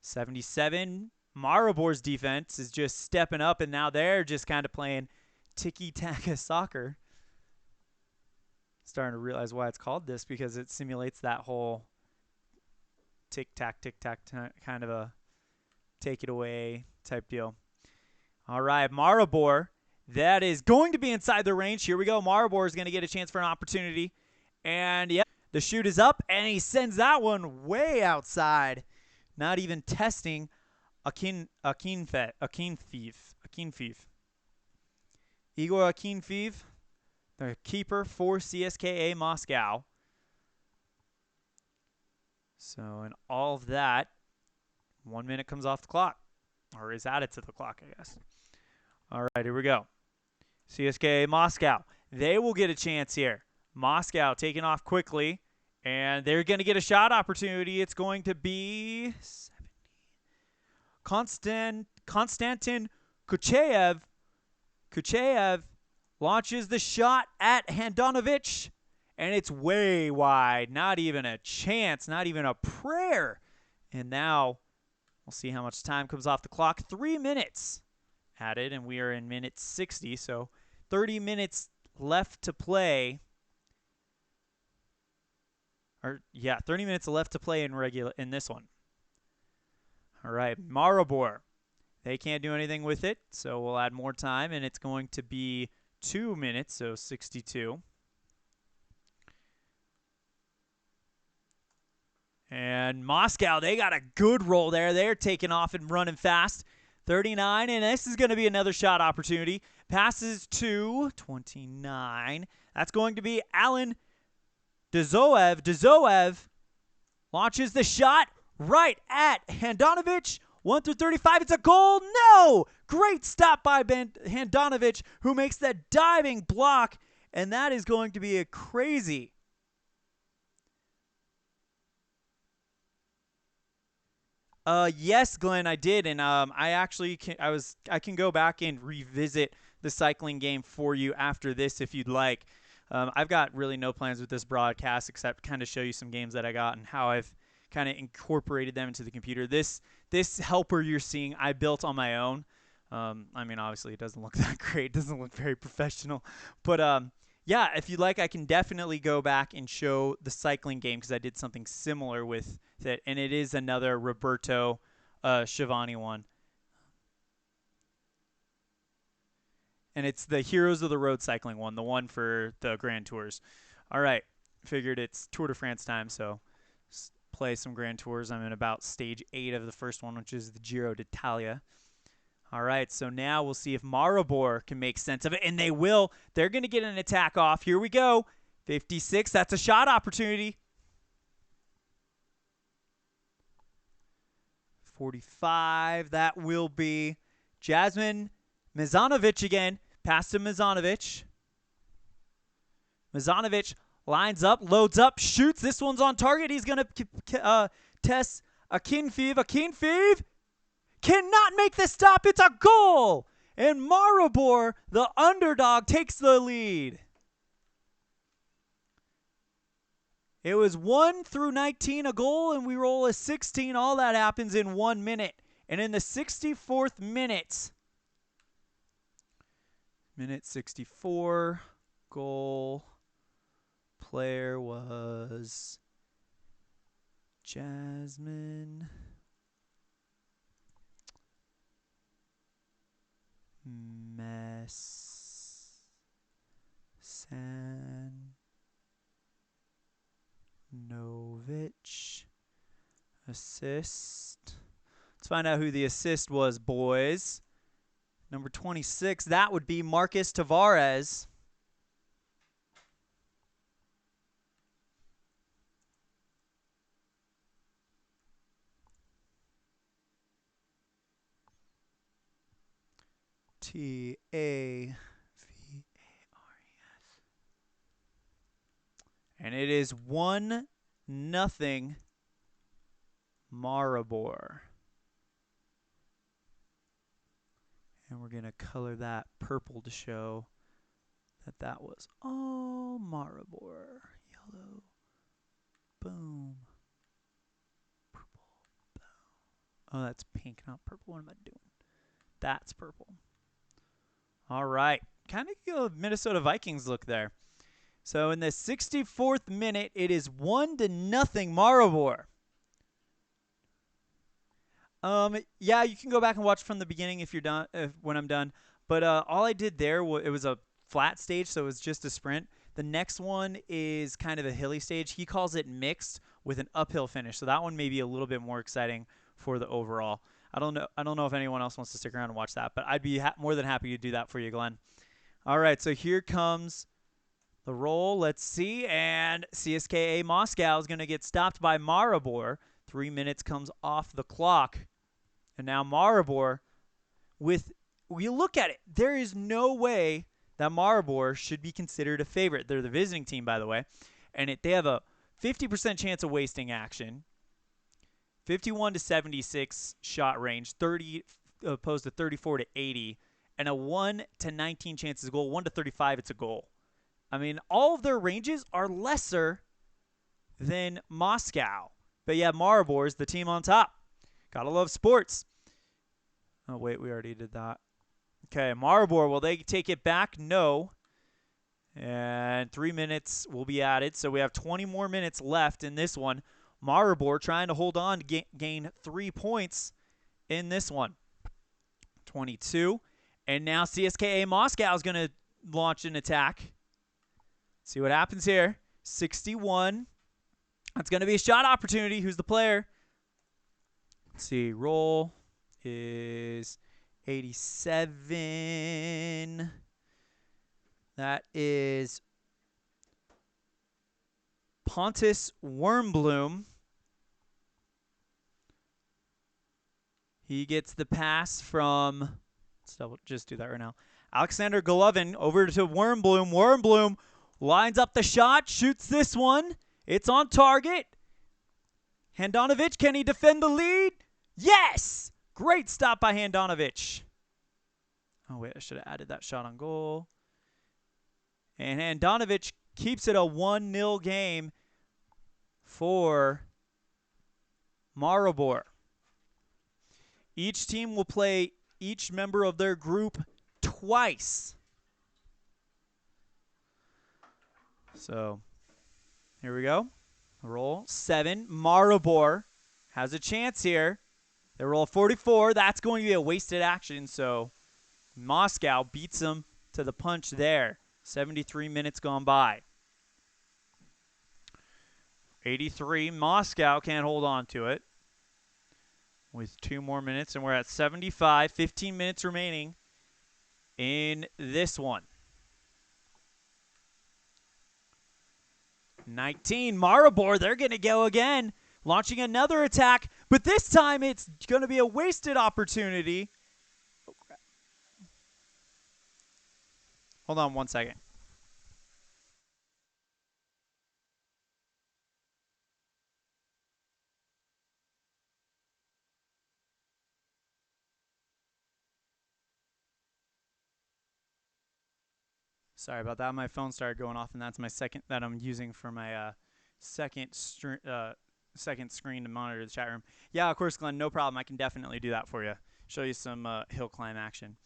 77, Maribor's defense is just stepping up, and now they're just kind of playing tiki-taka soccer. Starting to realize why it's called this, because it simulates that whole tic-tac kind of a take-it-away type deal. All right, Maribor, that is going to be inside the range. Here we go. Maribor is going to get a chance for an opportunity. And, yep, the shoot is up, and he sends that one way outside. Not even testing Akinfeev. Igor Akinfeev, the keeper for CSKA Moscow. So in all of that, 1 minute comes off the clock, or is added to the clock, I guess. All right, here we go. CSKA Moscow, they will get a chance here. Moscow taking off quickly, and they're going to get a shot opportunity. It's going to be 70. Konstantin Kucheyev. Kucheyev launches the shot at Handanovic, and it's way wide. Not even a chance, not even a prayer. And now we'll see how much time comes off the clock. 3 minutes added, and we are in minute 60, so 30 minutes left to play. 30 minutes left to play in this one. All right, Maribor. They can't do anything with it, so we'll add more time, and it's going to be 2 minutes, so 62. And Moscow, they got a good roll there. They're taking off and running fast. 39, and this is going to be another shot opportunity. Passes to 29. That's going to be Alan Dezoev. Dezoev launches the shot right at Handanovic. 1 through 35. It's a goal. No! Great stop by Handanovic, who makes that diving block, and that is going to be a crazy. Yes, Glenn, I did, and I can go back and revisit the cycling game for you after this if you'd like. I've got really no plans with this broadcast except kind of show you some games that I got and how I've kind of incorporated them into the computer. This helper you're seeing I built on my own. I mean, obviously, it doesn't look that great. It doesn't look very professional. But yeah, if you'd like, I can definitely go back and show the cycling game because I did something similar with it, and it is another Roberto Schiavone one. And it's the Heroes of the Road cycling one, the one for the Grand Tours. All right, figured it's Tour de France time, so play some Grand Tours. I'm in about stage 8 of the first one, which is the Giro d'Italia. All right, so now we'll see if Maribor can make sense of it, and they will. They're going to get an attack off. Here we go. 56, that's a shot opportunity. 45, that will be Jasmine Mizanovic again. Pass to Mizanovic. Mizanovic lines up, loads up, shoots. This one's on target. He's going to test Akinfeev. Akinfeev cannot make the stop. It's a goal. And Maribor, the underdog, takes the lead. It was 1 through 19 a goal, and we roll a 16. All that happens in 1 minute. And in the 64th minute, minute 64, goal player was Jasmine Mesanovic. Assist. Let's find out who the assist was, boys. Number 26, that would be Marcus Tavares. Tavares. And it is 1-0 Maribor. And we're going to color that purple to show that was all Maribor. Yellow. Boom. Purple. Boom. Oh, that's pink, not purple. What am I doing? That's purple. All right. Kind of Minnesota Vikings look there. So in the 64th minute, it is 1-0 Maribor. Yeah, you can go back and watch from the beginning if you're done. When I'm done, but all I did there it was a flat stage, so it was just a sprint. The next one is kind of a hilly stage. He calls it mixed with an uphill finish, so that one may be a little bit more exciting for the overall. I don't know if anyone else wants to stick around and watch that, but I'd be more than happy to do that for you, Glenn. All right, so here comes the roll. Let's see, and CSKA Moscow is going to get stopped by Maribor. 3 minutes comes off the clock. And now Maribor, you look at it, there is no way that Maribor should be considered a favorite. They're the visiting team, by the way. And they have a 50% chance of wasting action. 51 to 76 shot range, 30 opposed to 34 to 80, and a 1 to 19 chance is a goal. 1 to 35, it's a goal. I mean, all of their ranges are lesser than Moscow. But yeah, Maribor is the team on top. Gotta love sports. Oh, wait, we already did that. Okay, Maribor, will they take it back? No. And 3 minutes will be added. So we have 20 more minutes left in this one. Maribor trying to hold on to gain 3 points in this one. 22. And now CSKA Moscow is going to launch an attack. See what happens here. 61. That's going to be a shot opportunity. Who's the player? Let's see. Roll is 87. That is Pontus Wormbloom. He gets the pass from, just do that right now. Alexander Golovin over to Wormbloom. Wormbloom lines up the shot, shoots this one. It's on target. Handanovic, can he defend the lead? Yes! Great stop by Handanovic. Oh, wait, I should have added that shot on goal. And Handanovic keeps it a 1-0 game for Maribor. Each team will play each member of their group twice. So here we go. Roll 7. Maribor has a chance here. They roll 44. That's going to be a wasted action, so Moscow beats them to the punch there. 73 minutes gone by. 83. Moscow can't hold on to it with 2 more minutes, and we're at 75. 15 minutes remaining in this one. 19. Maribor, they're going to go again, launching another attack, but this time it's going to be a wasted opportunity. Oh, crap. Hold on 1 second. Sorry about that. My phone started going off, and that's my second that I'm using for my second screen to monitor the chat room. Yeah, of course, Glenn, no problem. I can definitely do that for you. Show you some hill climb action.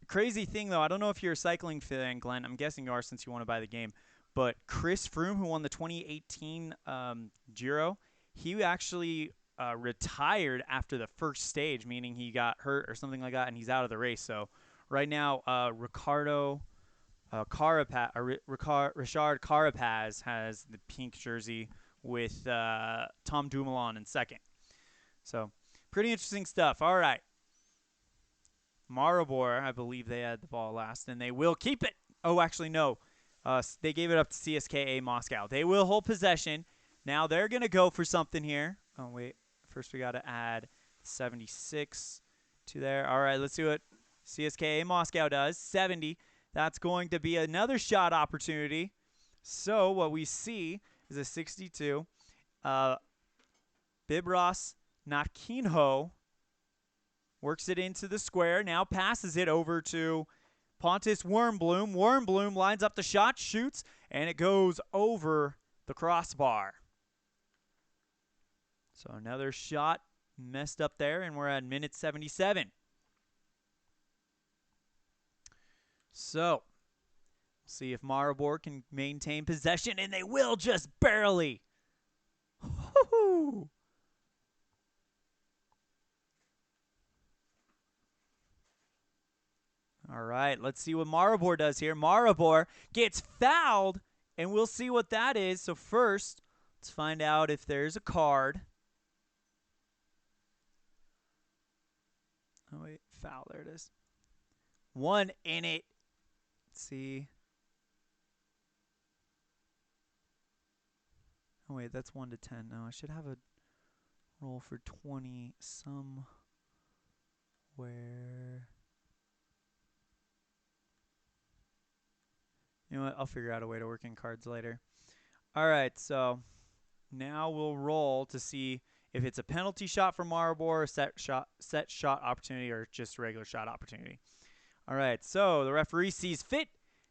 Crazy thing, though, I don't know if you're a cycling fan, Glenn. I'm guessing you are since you want to buy the game. But Chris Froome, who won the 2018 Giro, he actually retired after the first stage, meaning he got hurt or something like that, and he's out of the race. So right now, Richard Carapaz has the pink jersey with Tom Dumoulin in second. So pretty interesting stuff. All right. Maribor, I believe they had the ball last, and they will keep it. Oh, actually, no. They gave it up to CSKA Moscow. They will hold possession. Now they're going to go for something here. Oh, wait. First, we got to add 76 to there. All right, let's see what CSKA Moscow does. 70. That's going to be another shot opportunity. So what we see is a 62. Bibros Nakinho works it into the square. Now passes it over to Pontus Wernbloom. Wernbloom lines up the shot, shoots, and it goes over the crossbar. So another shot messed up there, and we're at minute 77. So see if Maribor can maintain possession, and they will just barely. Woo-hoo. All right, let's see what Maribor does here. Maribor gets fouled, and we'll see what that is. So first, let's find out if there's a card. Oh, wait, foul. There it is. 1 in it. Let's see. Oh, wait, that's 1 to 10. No, I should have a roll for 20 somewhere. You know what? I'll figure out a way to work in cards later. All right, so now we'll roll to see if it's a penalty shot for Maribor, set shot opportunity, or just regular shot opportunity. All right, so the referee sees fit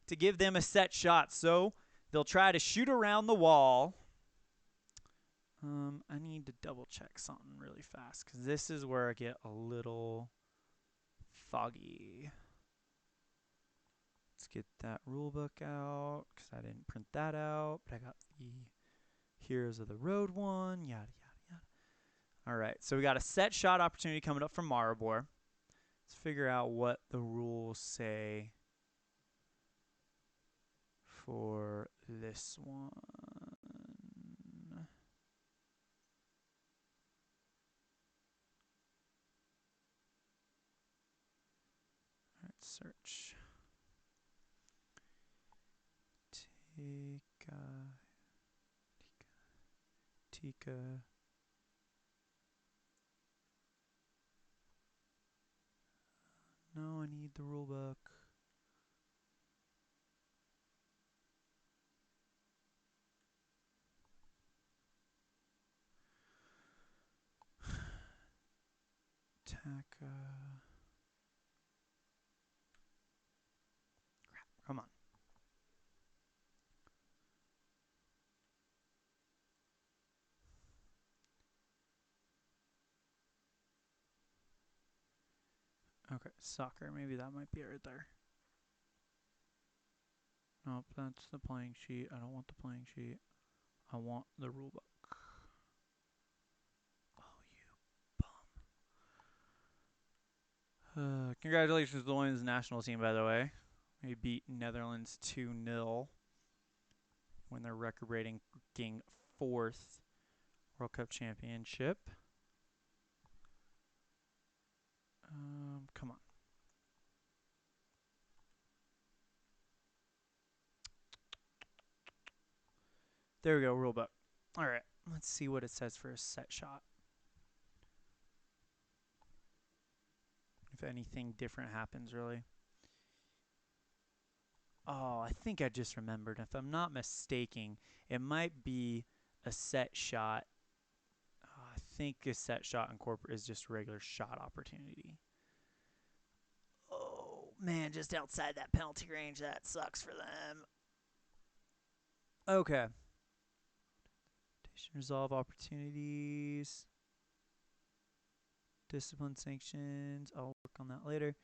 to give them a set shot, so they'll try to shoot around the wall. I need to double check something really fast because this is where I get a little foggy. Let's get that rule book out because I didn't print that out, but I got the Heroes of the Road one, yada, yada, yada. All right, so we got a set shot opportunity coming up from Maribor. Let's figure out what the rules say for this one. All right, search. Tika. No, I need the rule book. Taka. Crap, come on. Okay, soccer. Maybe that might be it right there. Nope, that's the playing sheet. I don't want the playing sheet. I want the rule book. Oh, you bum. Congratulations to the women's national team, by the way. They beat Netherlands 2-0. Win their record-breaking 4th World Cup championship. Come on. There we go, rule book. All right, let's see what it says for a set shot. If anything different happens, really. Oh, I think I just remembered. If I'm not mistaken, it might be a set shot. I think a set shot in corporate is just a regular shot opportunity. Oh, man, just outside that penalty range. That sucks for them. Okay. Resolve opportunities. Discipline sanctions. I'll work on that later.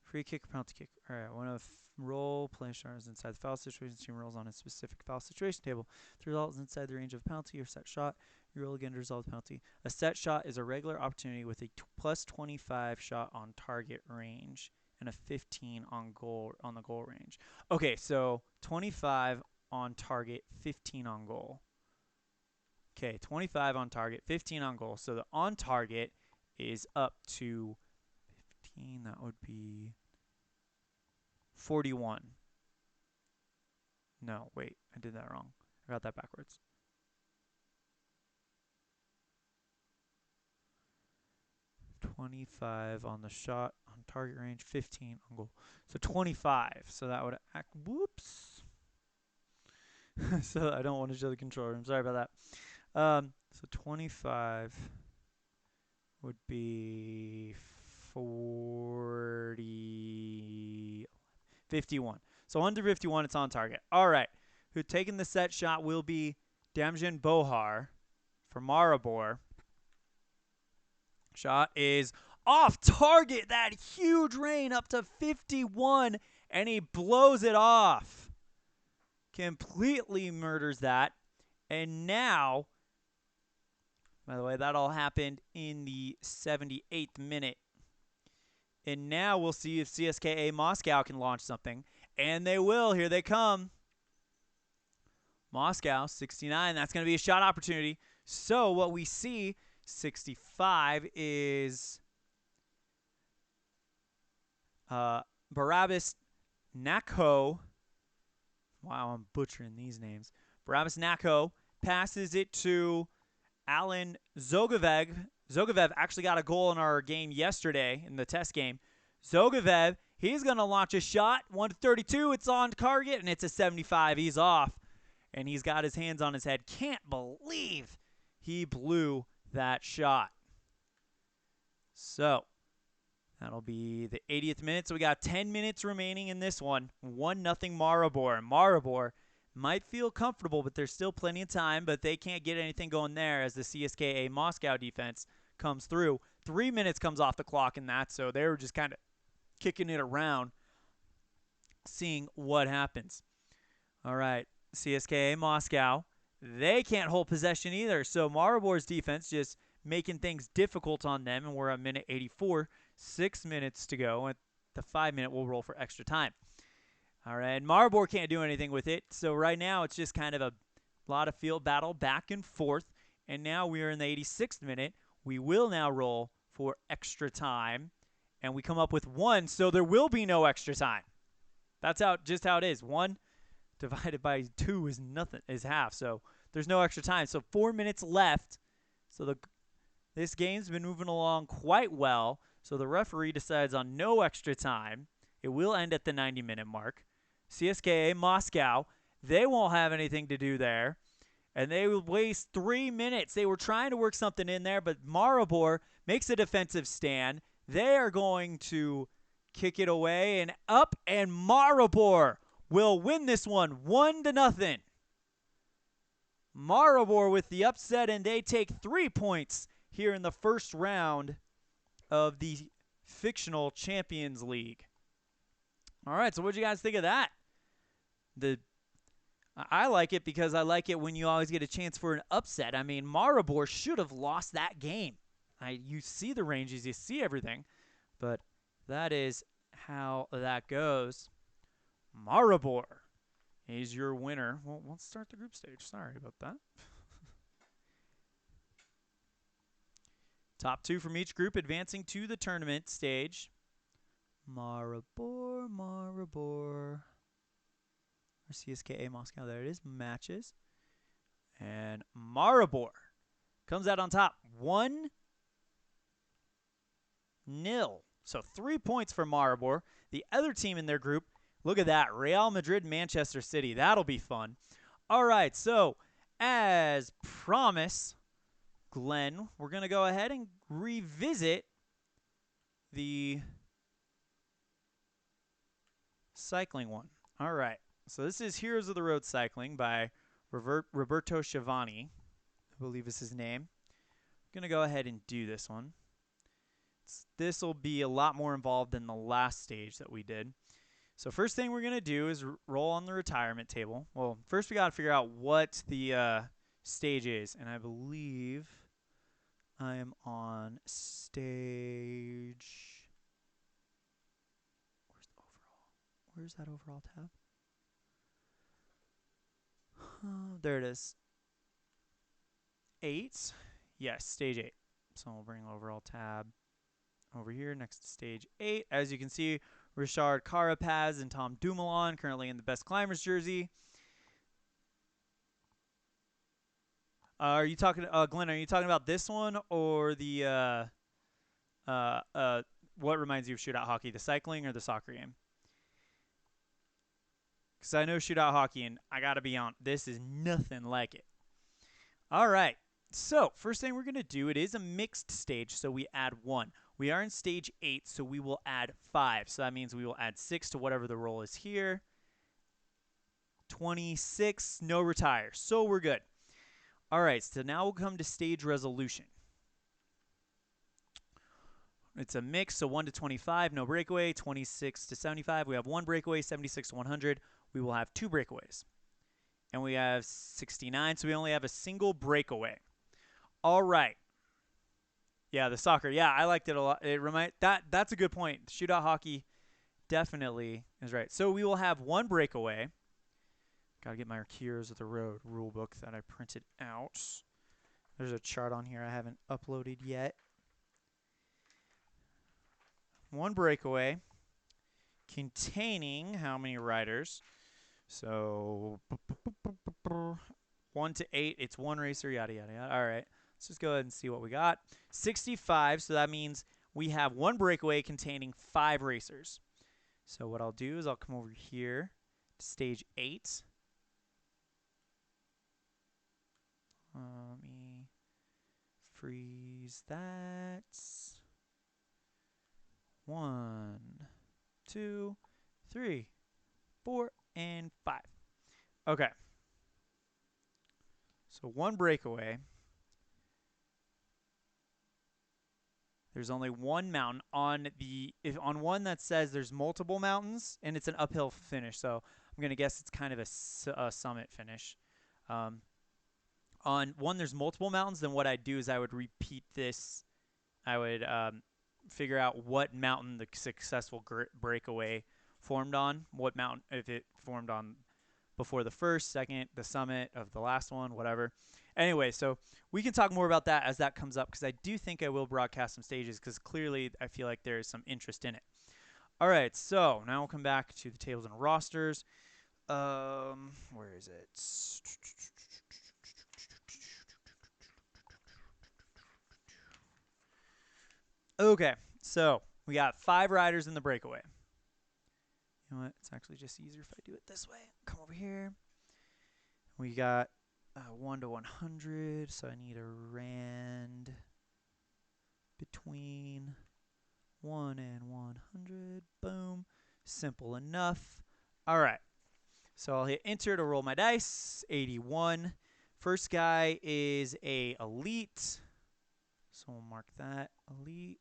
Free kick or penalty kick. All right, one of roll, play stars inside the foul situation. Team rolls on a specific foul situation table. If the result is inside the range of penalty or set shot, you roll again to resolve the penalty. A set shot is a regular opportunity with a plus 25 shot on target range and a 15 on the goal range. Okay, so 25 on target, 15 on goal. Okay, 25 on target, 15 on goal. So the on target is up to 15. That would be 41. No, wait, I did that wrong. I got that backwards. $25 on the shot, on target range, 15 on goal. So 25. So that would act. Whoops. So I don't want to show the controller. I'm sorry about that. So 25 would be 51. So under 51, it's on target. All right. Who taking the set shot will be Damjan Bohar for Maribor. Shot is off target. That huge rain up to 51, and he blows it off. Completely murders that. And now, by the way, that all happened in the 78th minute. And now we'll see if CSKA Moscow can launch something. And they will. Here they come. Moscow, 69. That's going to be a shot opportunity. So what we see, 65, is Barabbas Nako. Wow, I'm butchering these names. Barabbas Nako passes it to Elan Zogovev. Zogovev actually got a goal in our game yesterday in the test game. Zogovev, he's going to launch a shot. 1-32, it's on target, and it's a 75. He's off, and he's got his hands on his head. Can't believe he blew that shot. So that'll be the 80th minute. So we got 10 minutes remaining in this one. 1-0 Maribor. Maribor might feel comfortable, but there's still plenty of time, but they can't get anything going there as the CSKA Moscow defense comes through. 3 minutes comes off the clock in that, so they were just kind of kicking it around, seeing what happens. All right, CSKA Moscow, they can't hold possession either, so Maribor's defense just making things difficult on them, and we're at minute 84, 6 minutes to go, and the 5-minute will roll for extra time. All right, and Maribor can't do anything with it, so right now it's just kind of a lot of field battle back and forth, and now we are in the 86th minute. We will now roll for extra time, and we come up with 1, so there will be no extra time. That's just how it is. 1 divided by 2 is nothing, is half, so there's no extra time. So 4 minutes left, so this game's been moving along quite well, so the referee decides on no extra time. It will end at the 90-minute mark. CSKA Moscow, they won't have anything to do there, and they will waste 3 minutes. They were trying to work something in there, but Maribor makes a defensive stand. They are going to kick it away and up, and Maribor will win this one 1-0. Maribor with the upset, and they take 3 points here in the first round of the Fictional Champions League. All right, so what do you guys think of that? I like it because I like it when you always get a chance for an upset. I mean, Maribor should have lost that game. You see the ranges, you see everything, but that is how that goes. Maribor is your winner. Well, let's start the group stage. Sorry about that. Top 2 from each group advancing to the tournament stage. Maribor. Or CSKA Moscow. There it is. Matches. And Maribor comes out on top. 1-0. So 3 points for Maribor. The other team in their group, look at that. Real Madrid, Manchester City. That'll be fun. All right, so as promised, Glenn, we're going to go ahead and revisit the cycling one. All right, so this is Heroes of the Road Cycling by Roberto Schiavone, I believe is his name. I'm going to go ahead and do this one. This will be a lot more involved than the last stage that we did. So first thing we're going to do is roll on the retirement table. Well, first we got to figure out what the stage is, and I believe I am on stage. Where's the overall? Where's that overall tab? There it is. 8. Yes, stage 8. So we'll bring the overall tab over here next to stage 8. As you can see, Richard Carapaz and Tom Dumoulin currently in the Best Climbers jersey. Are you talking, Glenn? Are you talking about this one or the what reminds you of shootout hockey, the cycling or the soccer game? Because I know shootout hockey, and I gotta be honest, this is nothing like it. All right. So first thing we're gonna do, it is a mixed stage, so we add 1. We are in stage 8, so we will add 5. So that means we will add 6 to whatever the roll is here. 26, no retire. So we're good. All right, so now we'll come to stage resolution. It's a mix, so 1 to 25, no breakaway. 26 to 75, we have 1 breakaway. 76 to 100, we will have 2 breakaways. And we have 69, so we only have a single breakaway. All right. Yeah, the soccer. Yeah, I liked it a lot. That's a good point. Shootout hockey definitely is right. So we will have 1 breakaway. Got to get my Heroes of the Road rule book that I printed out. There's a chart on here I haven't uploaded yet. 1 breakaway containing how many riders? So 1 to 8, it's 1 racer, yada, yada, yada. All right, let's just go ahead and see what we got. 65, so that means we have 1 breakaway containing 5 racers. So what I'll do is I'll come over here to stage 8. Let me freeze that. 1, 2, 3, 4, and 5. Okay. So 1 breakaway. There's only 1 mountain on on one that says there's multiple mountains, and it's an uphill finish. So I'm gonna guess it's kind of a summit finish. On one there's multiple mountains, then what I'd do is I would repeat this. I would figure out what mountain the successful breakaway formed on, what mountain, if it formed on before the first, second, the summit of the last one, whatever. Anyway, so we can talk more about that as that comes up, because I do think I will broadcast some stages, because clearly I feel like there is some interest in it. All right, so now we'll come back to the tables and rosters. Where is it? Okay, so we got 5 riders in the breakaway. You know what? It's actually just easier if I do it this way. Come over here. We got 1 to 100, so I need a rand between 1 and 100. Boom. Simple enough. All right. So I'll hit enter to roll my dice. 81. First guy is a elite. So we'll mark that elite.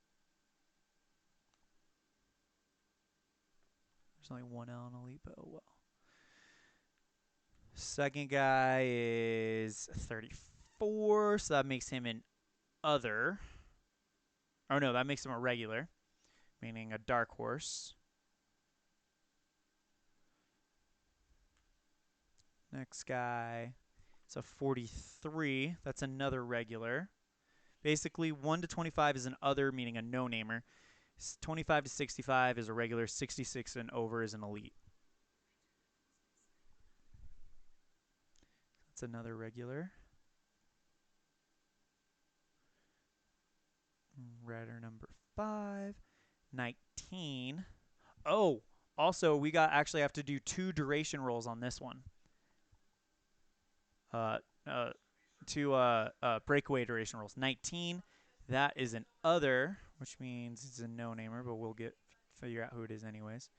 There's only one L in elite, but oh well. Second guy is 34, so that makes him an other. Oh no, that makes him a regular, meaning a dark horse. Next guy, it's a 43. That's another regular. Basically, 1 to 25 is an other, meaning a no-namer. 25 to 65 is a regular. 66 and over is an elite. That's another regular. Rider number 5. 19. Oh, also, we actually have to do 2 duration rolls on this one. Two breakaway duration rolls. 19. That is an other, which means it's a no-namer, but we'll figure out who it is anyways.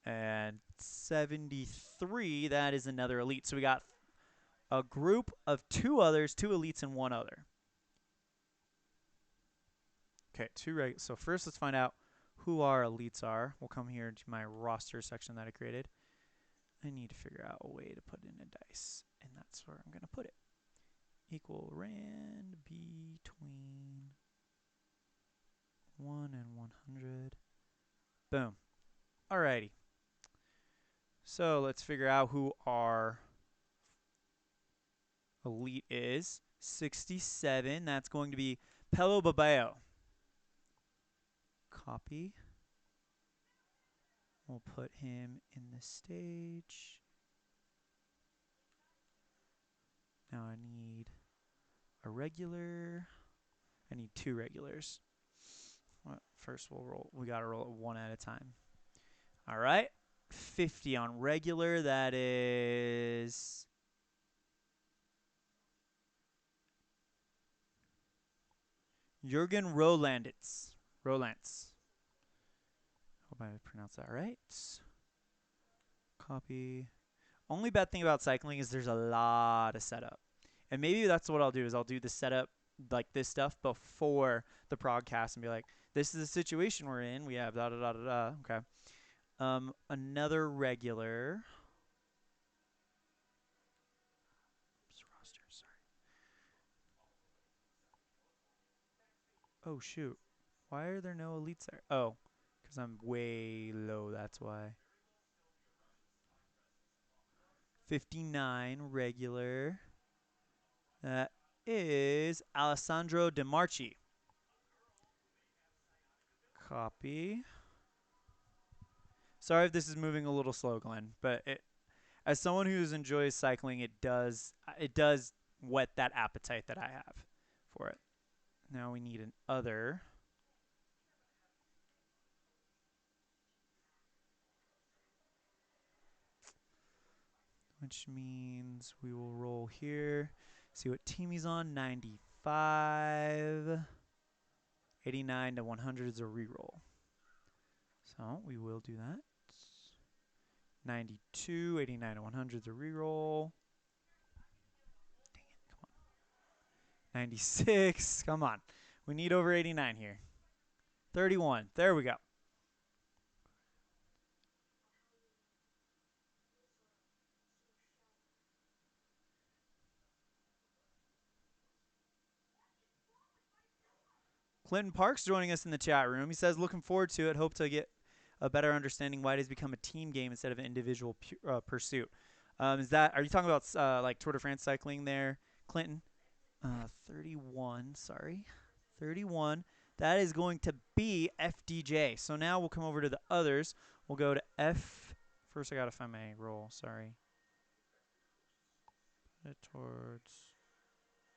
And 73, that is another elite. So we got a group of 2 others, 2 elites, and 1 other. Okay, 2 so first let's find out who our elites are. We'll come here to my roster section that I created. I need to figure out a way to put in a dice, and that's where I'm going to put it. Equal rand between 1 and 100. Boom. Alrighty. So let's figure out who our elite is. 67. That's going to be Pello Babeo. Copy. We'll put him in the stage. Now I need a regular. I need 2 regulars. Well, first we'll roll. We got to roll it 1 at a time. All right. 50 on regular. That is Jürgen Rolanditz. Rolantz. Hope I pronounced that right. Copy. Only bad thing about cycling is there's a lot of setup. And maybe that's what I'll do is I'll do the setup, like this stuff, before the podcast and be like, this is the situation we're in. We have da-da-da-da-da. Okay. Another regular. Roster, sorry. Oh, shoot. Why are there no elites there? Oh, because I'm way low, that's why. 59 regular. That is Alessandro De Marchi. Copy. Sorry if this is moving a little slow, Glenn, but as someone who enjoys cycling, it does whet that appetite that I have for it. Now we need an other. Which means we will roll here. See what team he's on. 95. 89 to 100 is a reroll. So we will do that. 92, 89 to 100 is a reroll. Dang it, come on. 96, come on. We need over 89 here. 31, there we go. Clinton Parks joining us in the chat room. He says, looking forward to it. Hope to get a better understanding why it has become a team game instead of an individual pursuit. Are you talking about like Tour de France cycling there, Clinton? 31, sorry. 31. That is going to be FDJ. So now we'll come over to the others. We'll go to F. First, I got to find my roll. Sorry. Put it towards.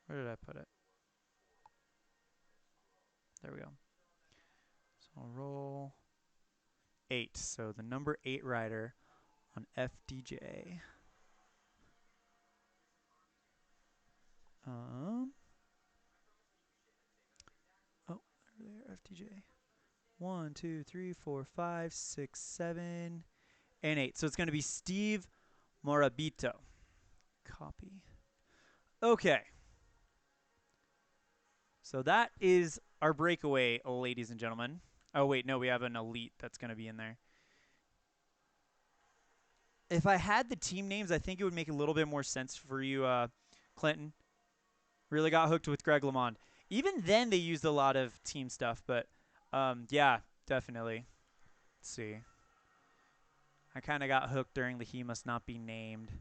Where did I put it? There we go. So I'll roll 8. So the number 8 rider on FDJ. Oh, there, FDJ. 1, 2, 3, 4, 5, 6, 7, and 8. So it's going to be Steve Morabito. Copy. Okay. So that is our breakaway, ladies and gentlemen. Oh, wait, no, we have an elite that's going to be in there. if I had the team names, I think it would make a little bit more sense for you, Clinton. Really got hooked with Greg LeMond. Even then, they used a lot of team stuff, but yeah, definitely. Let's see. I kind of got hooked during the He Must Not Be Named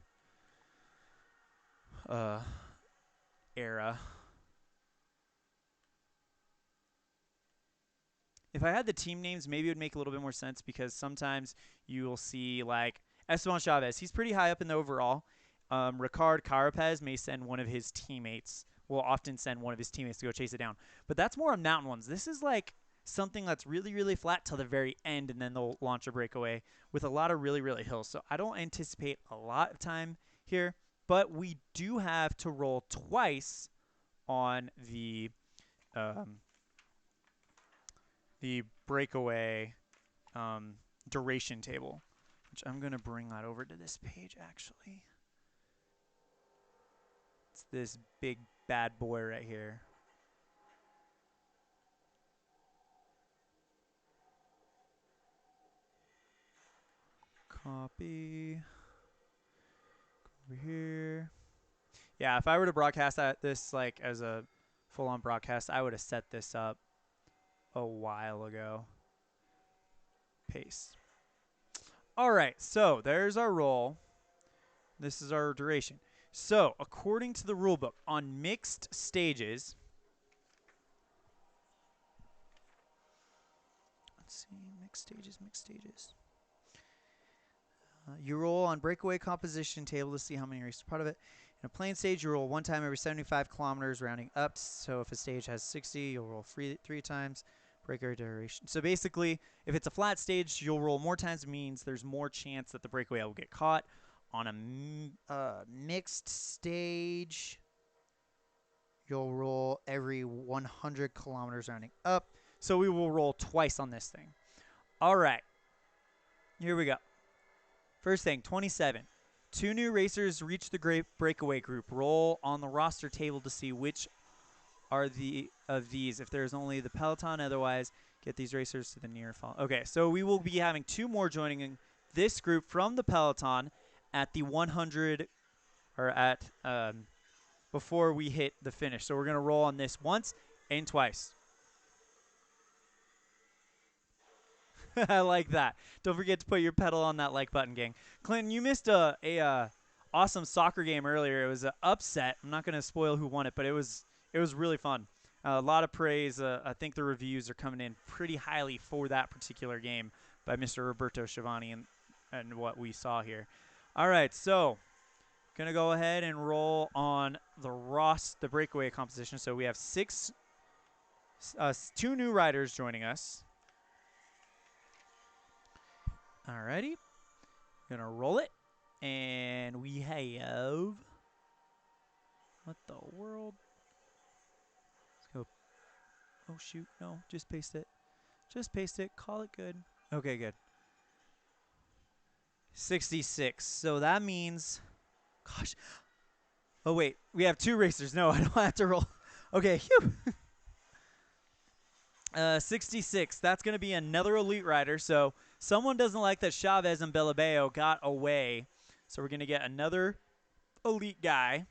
era. If I had the team names, maybe it would make a little bit more sense because sometimes you will see like Esteban Chavez. He's pretty high up in the overall. Ricard Carapaz may send one of his teammates. Will often send one of his teammates to go chase it down. But that's more on mountain ones. This is like something that's really, really flat till the very end, and then they'll launch a breakaway with a lot of really, really hills. So I don't anticipate a lot of time here, but we do have to roll twice on the breakaway duration table, which I'm going to bring that over to this page actually. It's this big bad boy right here. Copy. Go over here. Yeah, if I were to broadcast this like as a full-on broadcast, I would have set this up a while ago. Paste. All right, so there's our roll. This is our duration. So, according to the rulebook, on mixed stages, let's see, mixed stages. You roll on breakaway composition table to see how many races are part of it. In a plain stage, you roll one time every 75 kilometers, rounding up. So if a stage has 60, you'll roll three times. Breakaway duration. So basically, if it's a flat stage, you'll roll more times. It means there's more chance that the breakaway will get caught. On a mixed stage, you'll roll every 100 kilometers, rounding up. So we will roll twice on this thing. All right. Here we go. First thing, 27. 2 new racers reach the great breakaway group. Roll on the roster table to see which are the of these. If there's only the peloton, otherwise get these racers to the near fall. Okay, so we will be having 2 more joining in this group from the peloton at the 100 or at before we hit the finish. So we're gonna roll on this once and twice. I like that. Don't forget to put your pedal on that like button, gang. Clinton, you missed a awesome soccer game earlier. It was an upset. I'm not going to spoil who won it, but it was really fun. A lot of praise. I think the reviews are coming in pretty highly for that particular game by Mr. Roberto Schiavone and what we saw here. All right, so going to go ahead and roll on the breakaway composition. So we have 2 new riders joining us. Alrighty. Gonna roll it. And we have. What the world? Let's go. Oh, shoot. No, just paste it. Just paste it. Call it good. Okay, good. 66. So that means. Gosh. Oh, wait. We have 2 racers. No, I don't have to roll. Okay, phew. 66. That's going to be another elite rider. So someone doesn't like that Chavez and Belabeo got away. So we're going to get another elite guy.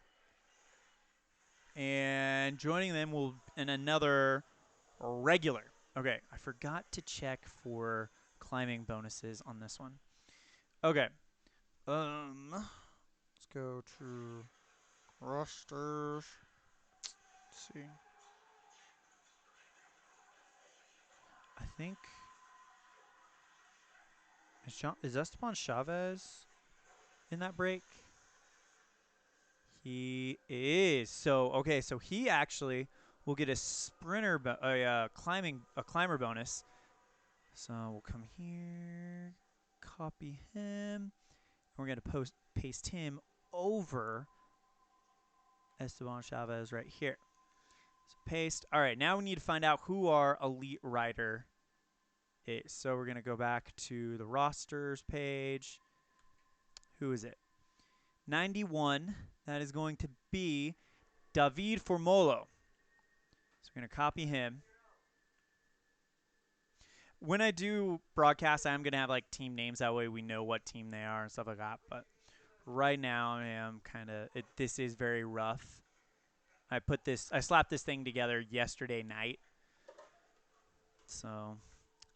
And joining them will in another regular. Okay, I forgot to check for climbing bonuses on this one. Okay. Let's go to rosters. Let's see. I think is Esteban Chavez in that break? He is. So okay, so he actually will get a climber bonus. So we'll come here, copy him. We're gonna paste him over Esteban Chavez right here. So paste. All right, now we need to find out who our elite rider is. So we're gonna go back to the rosters page. Who is it? 91. That is going to be David Formolo. So we're gonna copy him. when I do broadcast, I'm gonna have like team names. That way we know what team they are and stuff like that. But right now, I am kind of. This is very rough. I slapped this thing together yesterday night. So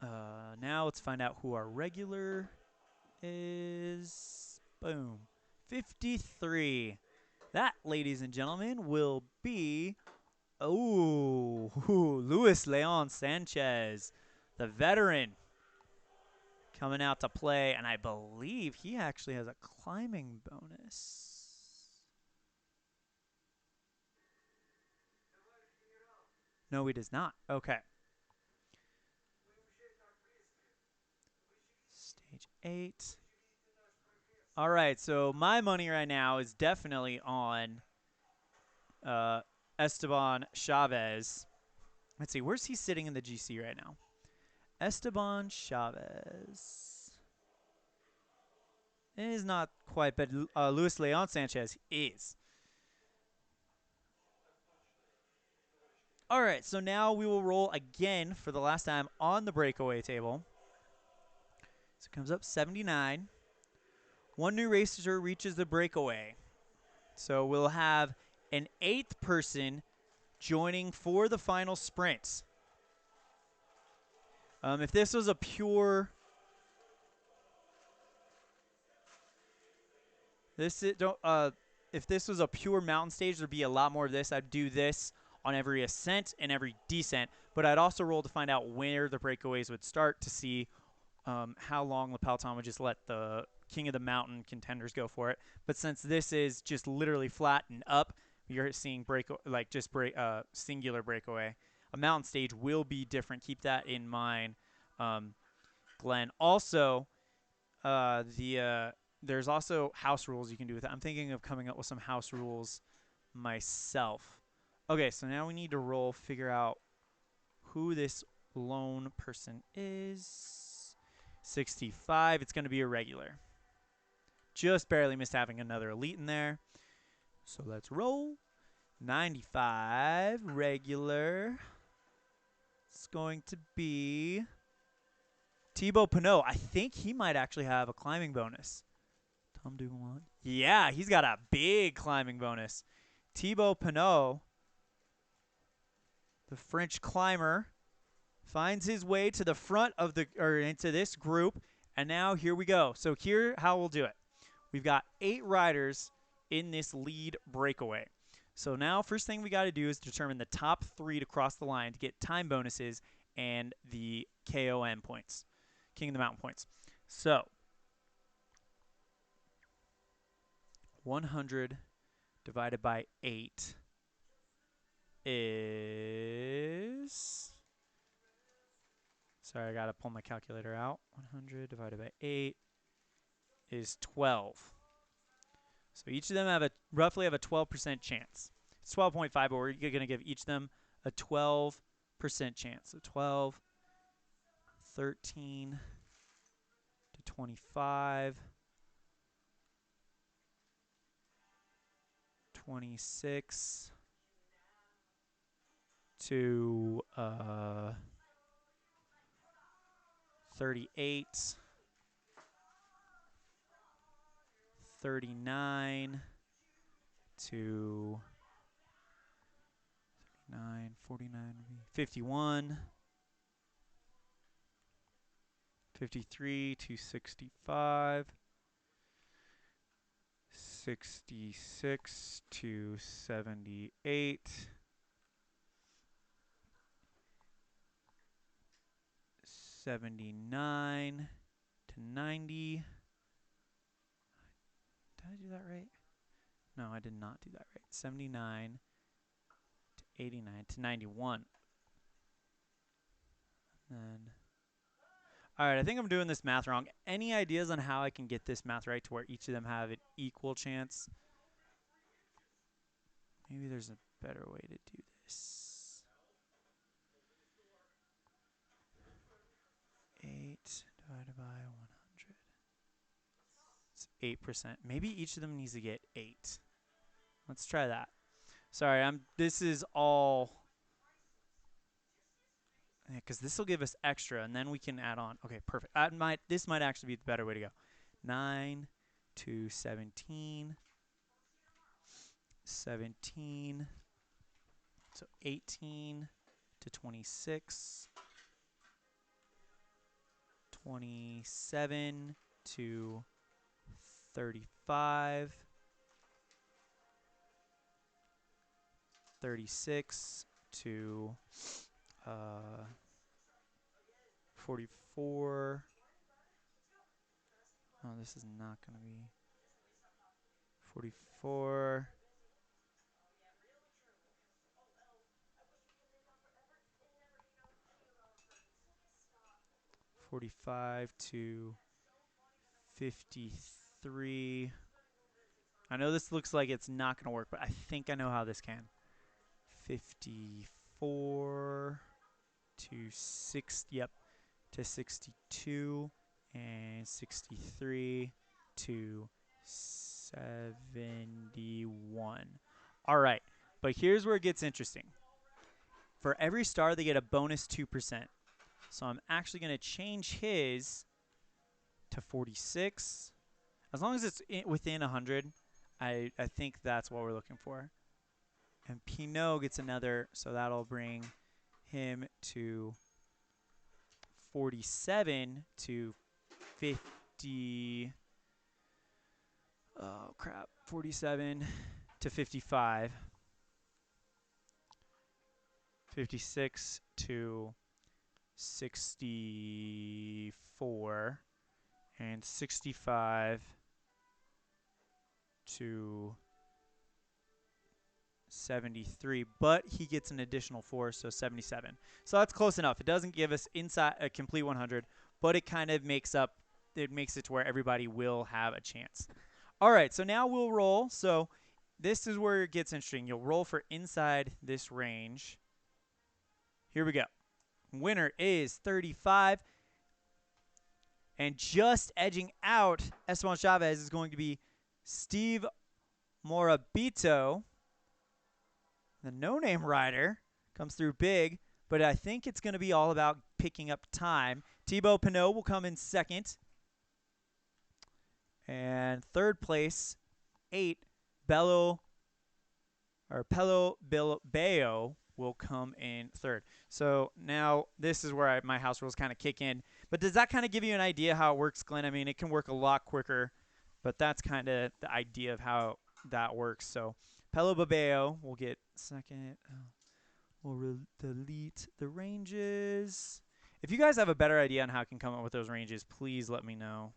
now let's find out who our regular is. Boom, 53. That, ladies and gentlemen, will be Luis Leon Sanchez, the veteran, coming out to play, and I believe he actually has a climbing bonus. No, he does not. Okay. Stage 8. All right, so my money right now is definitely on uh, Esteban Chavez. Let's see, where's he sitting in the GC right now? Esteban Chavez. It is not quite, but Luis Leon Sanchez is. All right, so now we will roll again for the last time on the breakaway table. So it comes up 79. One new racer reaches the breakaway. So we'll have an 8th person joining for the final sprint. If this was a pure if this was a pure mountain stage, there'd be a lot more of this. I'd do this on every ascent and every descent, but I'd also roll to find out where the breakaways would start to see how long the peloton would just let the king of the mountain contenders go for it. But since this is just literally flat and up, you're seeing singular breakaway. A mountain stage will be different. Keep that in mind, Glenn. Also, there's also house rules you can do with it. I'm thinking of coming up with some house rules myself. Okay, so now we need to figure out who this lone person is. 65. It's going to be a regular. Just barely missed having another elite in there. So let's roll. 95 regular. It's going to be Thibaut Pinot. I think he might actually have a climbing bonus. Tom Dumoulin. Yeah, he's got a big climbing bonus. Thibaut Pinot, the French climber, finds his way to the front of into this group, and now here we go. So here, how we'll do it. We've got 8 riders in this lead breakaway. So now, first thing we got to do is determine the top 3 to cross the line to get time bonuses and the KOM points, King of the Mountain points. So 100 divided by 8 is... Sorry, I got to pull my calculator out. 100 divided by 8 is 12. So each of them roughly have a 12% chance. It's 12.5, but we're going to give each of them a 12% chance. So 12, 13 to 25, 26 to 38, 39 to 49, 51, 53 to 65, 66 to 78, 79 to 90. Did I do that right? No, I did not do that right. 79 to 89 to 91. And then, all right, I think I'm doing this math wrong. Any ideas on how I can get this math right to where each of them have an equal chance? Maybe there's a better way to do this. 8 divided by 100. It's 8%. Maybe each of them needs to get 8. Let's try that. Sorry, this is all because this will give us extra, and then we can add on. Okay, perfect. This might actually be the better way to go. 9 to 17, 17, so 18 to 26, 27 to 35, 36 to 44. Oh, this is not going to be 44. 45 to 53. I know this looks like it's not going to work, but I think I know how this can. 54 to 60. Yep, to 62 and 63 to 71. All right, but here's where it gets interesting. For every star, they get a bonus 2%. So I'm actually going to change his to 46. As long as it's within 100, I think that's what we're looking for. And Pinot gets another, so that'll bring him to 47 to 50. Oh, crap. 47 to 55. 56 to 64. And 65 to 73, but he gets an additional 4, so 77. So that's close enough. It doesn't give us inside a complete 100, but it kind of makes it to where everybody will have a chance. All right, so now we'll roll. So this is where it gets interesting. You'll roll for inside this range. Here we go. Winner is 35. And just edging out Esteban Chavez is going to be Steve Morabito. The no-name rider comes through big, but I think it's going to be all about picking up time. Thibaut Pinot will come in second. And third place, 8, Pello Bilbao will come in third. So now this is where my house rules kind of kick in. But does that kind of give you an idea how it works, Glenn? I mean, it can work a lot quicker, but that's kind of the idea of how that works. So Pello Bilbao will get second. We'll delete the ranges. If you guys have a better idea on how I can come up with those ranges, please let me know.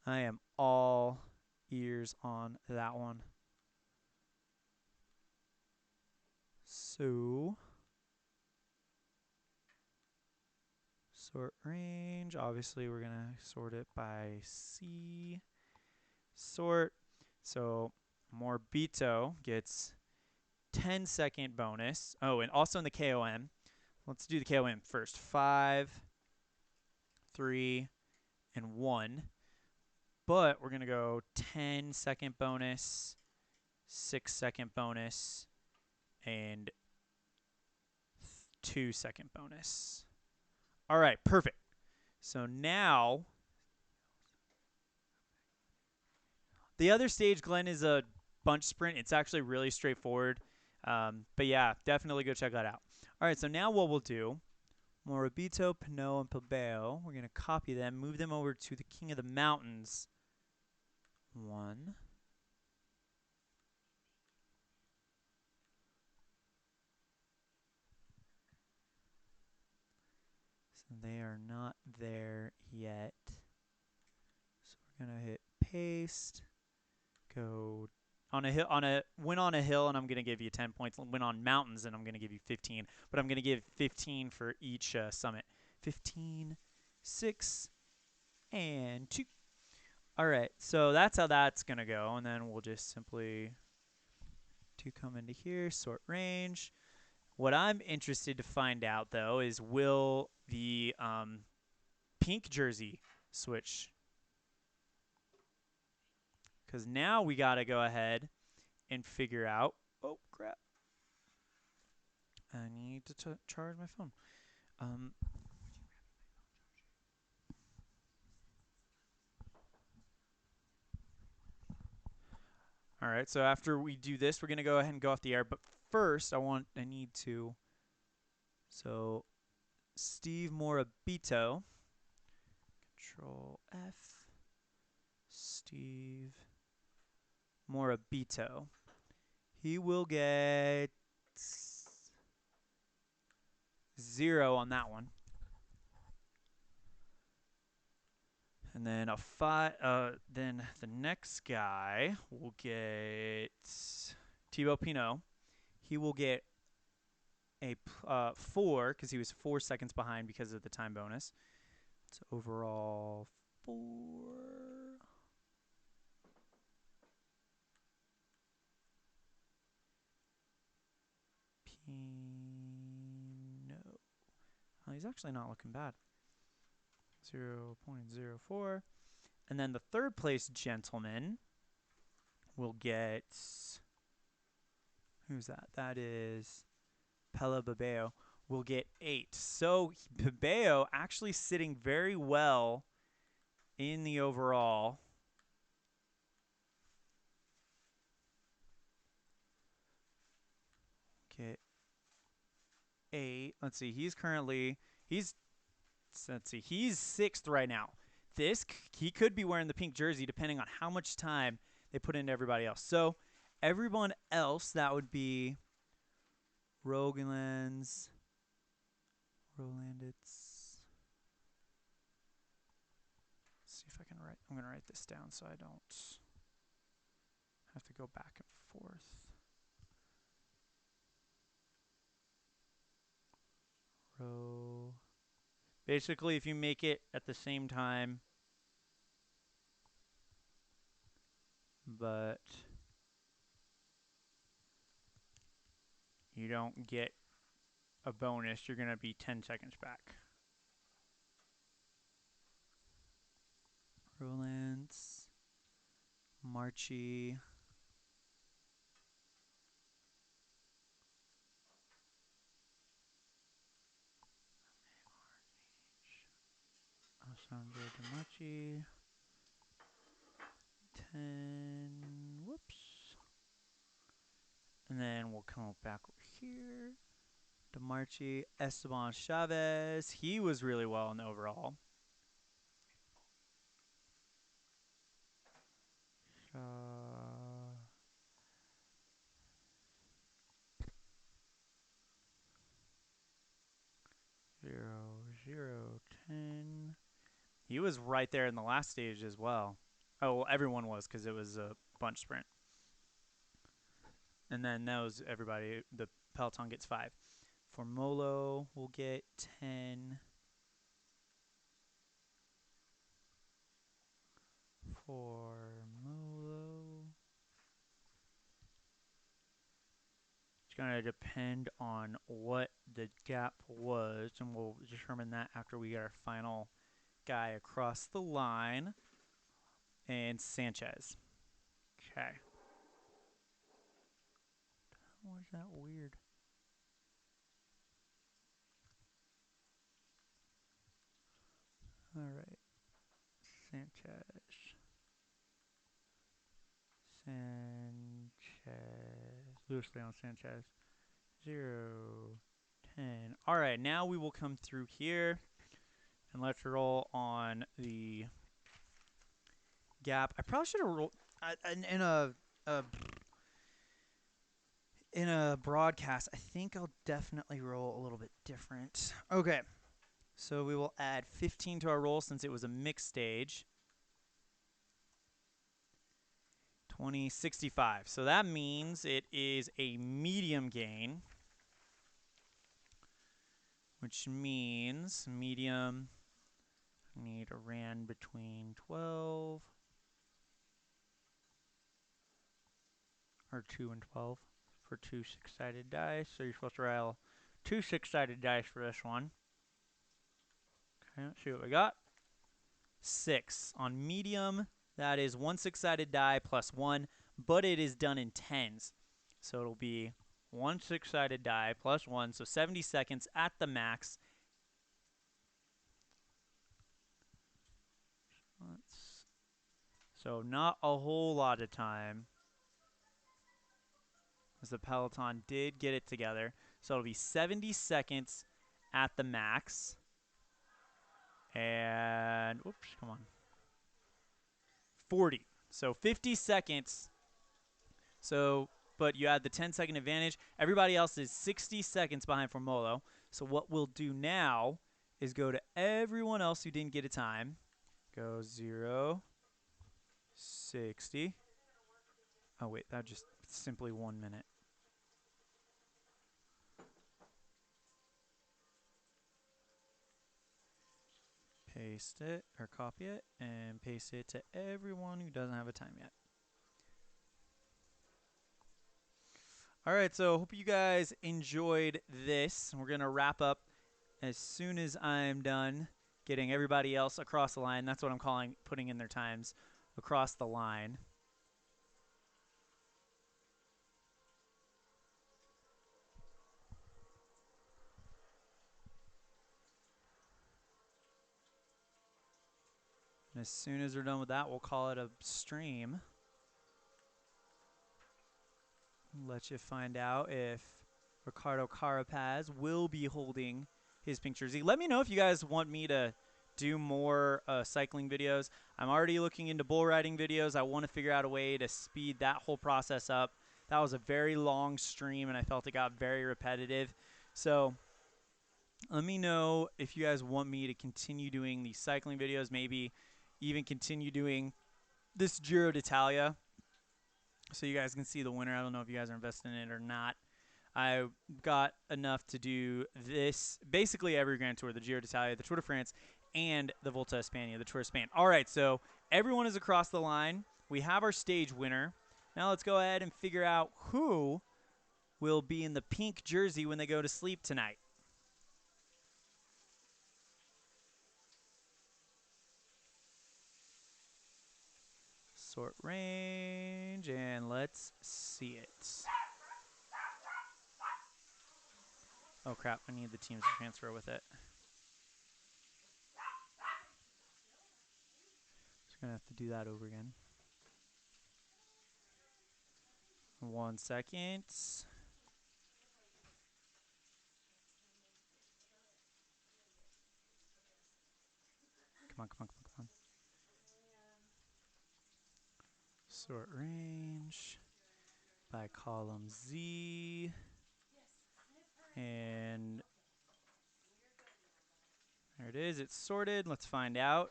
I am all ears on that one. So, sort range. Obviously, we're going to sort it by C. Sort. So, Morbito gets 10-second bonus. Oh, and also in the KOM. Let's do the KOM first. 5, 3, and 1. But we're going to go 10-second bonus, 6-second bonus, and 2-second bonus. All right, perfect. So now, the other stage, Glenn, is a bunch sprint. It's actually really straightforward. But yeah, definitely go check that out. All right, so now what we'll do, Morabito, Pinot, and Bilbao, we're going to copy them, move them over to the King of the Mountains. 1. So they are not there yet. So we're going to hit paste. Go on a hill, win on a hill, and I'm going to give you 10 points. Win on mountains, and I'm going to give you 15. But I'm going to give 15 for each summit. 15, 6, and 2. All right, so that's how that's going to go. And then we'll just simply come into here, sort range. What I'm interested to find out, though, is will the pink jersey switch? Because now we got to go ahead and figure out. Oh, crap. I need to charge my phone. Um, all right, so after we do this, we're going to go ahead and go off the air. But first, I need to. So, Steve Morabito, Control F, Steve Morabito. He will get 0 on that one. And then a 5. Then the next guy will get Thibaut Pinot. He will get a 4 because he was 4 seconds behind because of the time bonus. So overall 4. Pinot. Oh, he's actually not looking bad. 0.04. And then the third place gentleman will get. Who's that? That is Pella Babeo. Will get 8. So Babeo actually sitting very well in the overall. Get 8. Let's see. He's 6th right now. He could be wearing the pink jersey depending on how much time they put into everybody else. So everyone else, that would be Rolanditz. See if I can write. I'm going to write this down so I don't have to go back and forth. Basically, if you make it at the same time, but you don't get a bonus, you're going to be 10 seconds back. Roland's, Marchi, Alessandro Marchi, 10, whoops. And then we'll come back over here. DeMarchi, Esteban Chavez. He was really well in the overall. 0-0-10. He was right there in the last stage as well. Oh, well, everyone was because it was a bunch sprint. And then everybody, the peloton gets 5. For Molo, we'll get 10. For Molo, it's going to depend on what the gap was, and we'll determine that after we get our final guy across the line. And Sanchez. Okay. Why is that weird? All right. Sanchez. Loosely on Sanchez. 0-10. All right, now we will come through here and let's roll on the gap. I probably should have rolled in a broadcast. I think I'll definitely roll a little bit different. Okay, so we will add 15 to our roll since it was a mixed stage. 2065. So that means it is a medium gain, which means medium. I need a ran between 12 or 2 and 12 for 2 6-sided dice. So you're supposed to roll 2 6-sided dice for this one. Okay, let's see what we got. 6 on medium. That is 1 6-sided die plus 1, but it is done in tens. So it'll be 1 6-sided die plus 1, so 70 seconds at the max. So not a whole lot of time, as the peloton did get it together. So it'll be 70 seconds at the max. And, whoops, come on. 40. So 50 seconds. So, but you had the 10-second advantage. Everybody else is 60 seconds behind Formolo. So what we'll do now is go to everyone else who didn't get a time. Go 0, 60. Oh, wait, that just simply 1 minute. Paste it, or copy it, and paste it to everyone who doesn't have a time yet. All right, so hope you guys enjoyed this. We're going to wrap up as soon as I'm done getting everybody else across the line. That's what I'm calling putting in their times across the line. And as soon as we're done with that, we'll call it a stream. Let you find out if Ricardo Carapaz will be holding his pink jersey. Let me know if you guys want me to do more cycling videos. I'm already looking into bull riding videos. I want to figure out a way to speed that whole process up. That was a very long stream, and I felt it got very repetitive. So let me know if you guys want me to continue doing these cycling videos, maybe even continue doing this Giro d'Italia so you guys can see the winner. I don't know if you guys are invested in it or not. I got enough to do this, basically every Grand Tour, the Giro d'Italia, the Tour de France, and the Volta a España, the Tour of Spain. All right, so everyone is across the line. We have our stage winner. Now let's go ahead and figure out who will be in the pink jersey when they go to sleep tonight. Sort range, and let's see it. Oh, crap. I need the teams to transfer with it. Just going to have to do that over again. 1 second. Come on, come on, come on, come on. Sort range by column Z. And there it is. It's sorted. Let's find out.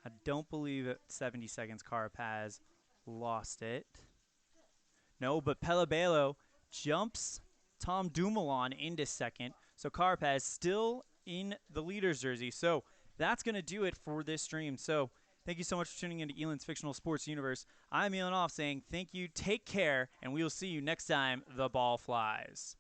I don't believe at 70 seconds Carapaz lost it. No, but Pelabello jumps Tom Dumoulin into second. So Carapaz still in the leader's jersey. So that's going to do it for this stream. So thank you so much for tuning into Elan's Fictional Sports Universe. I'm Elan Off saying thank you, take care, and we will see you next time the ball flies.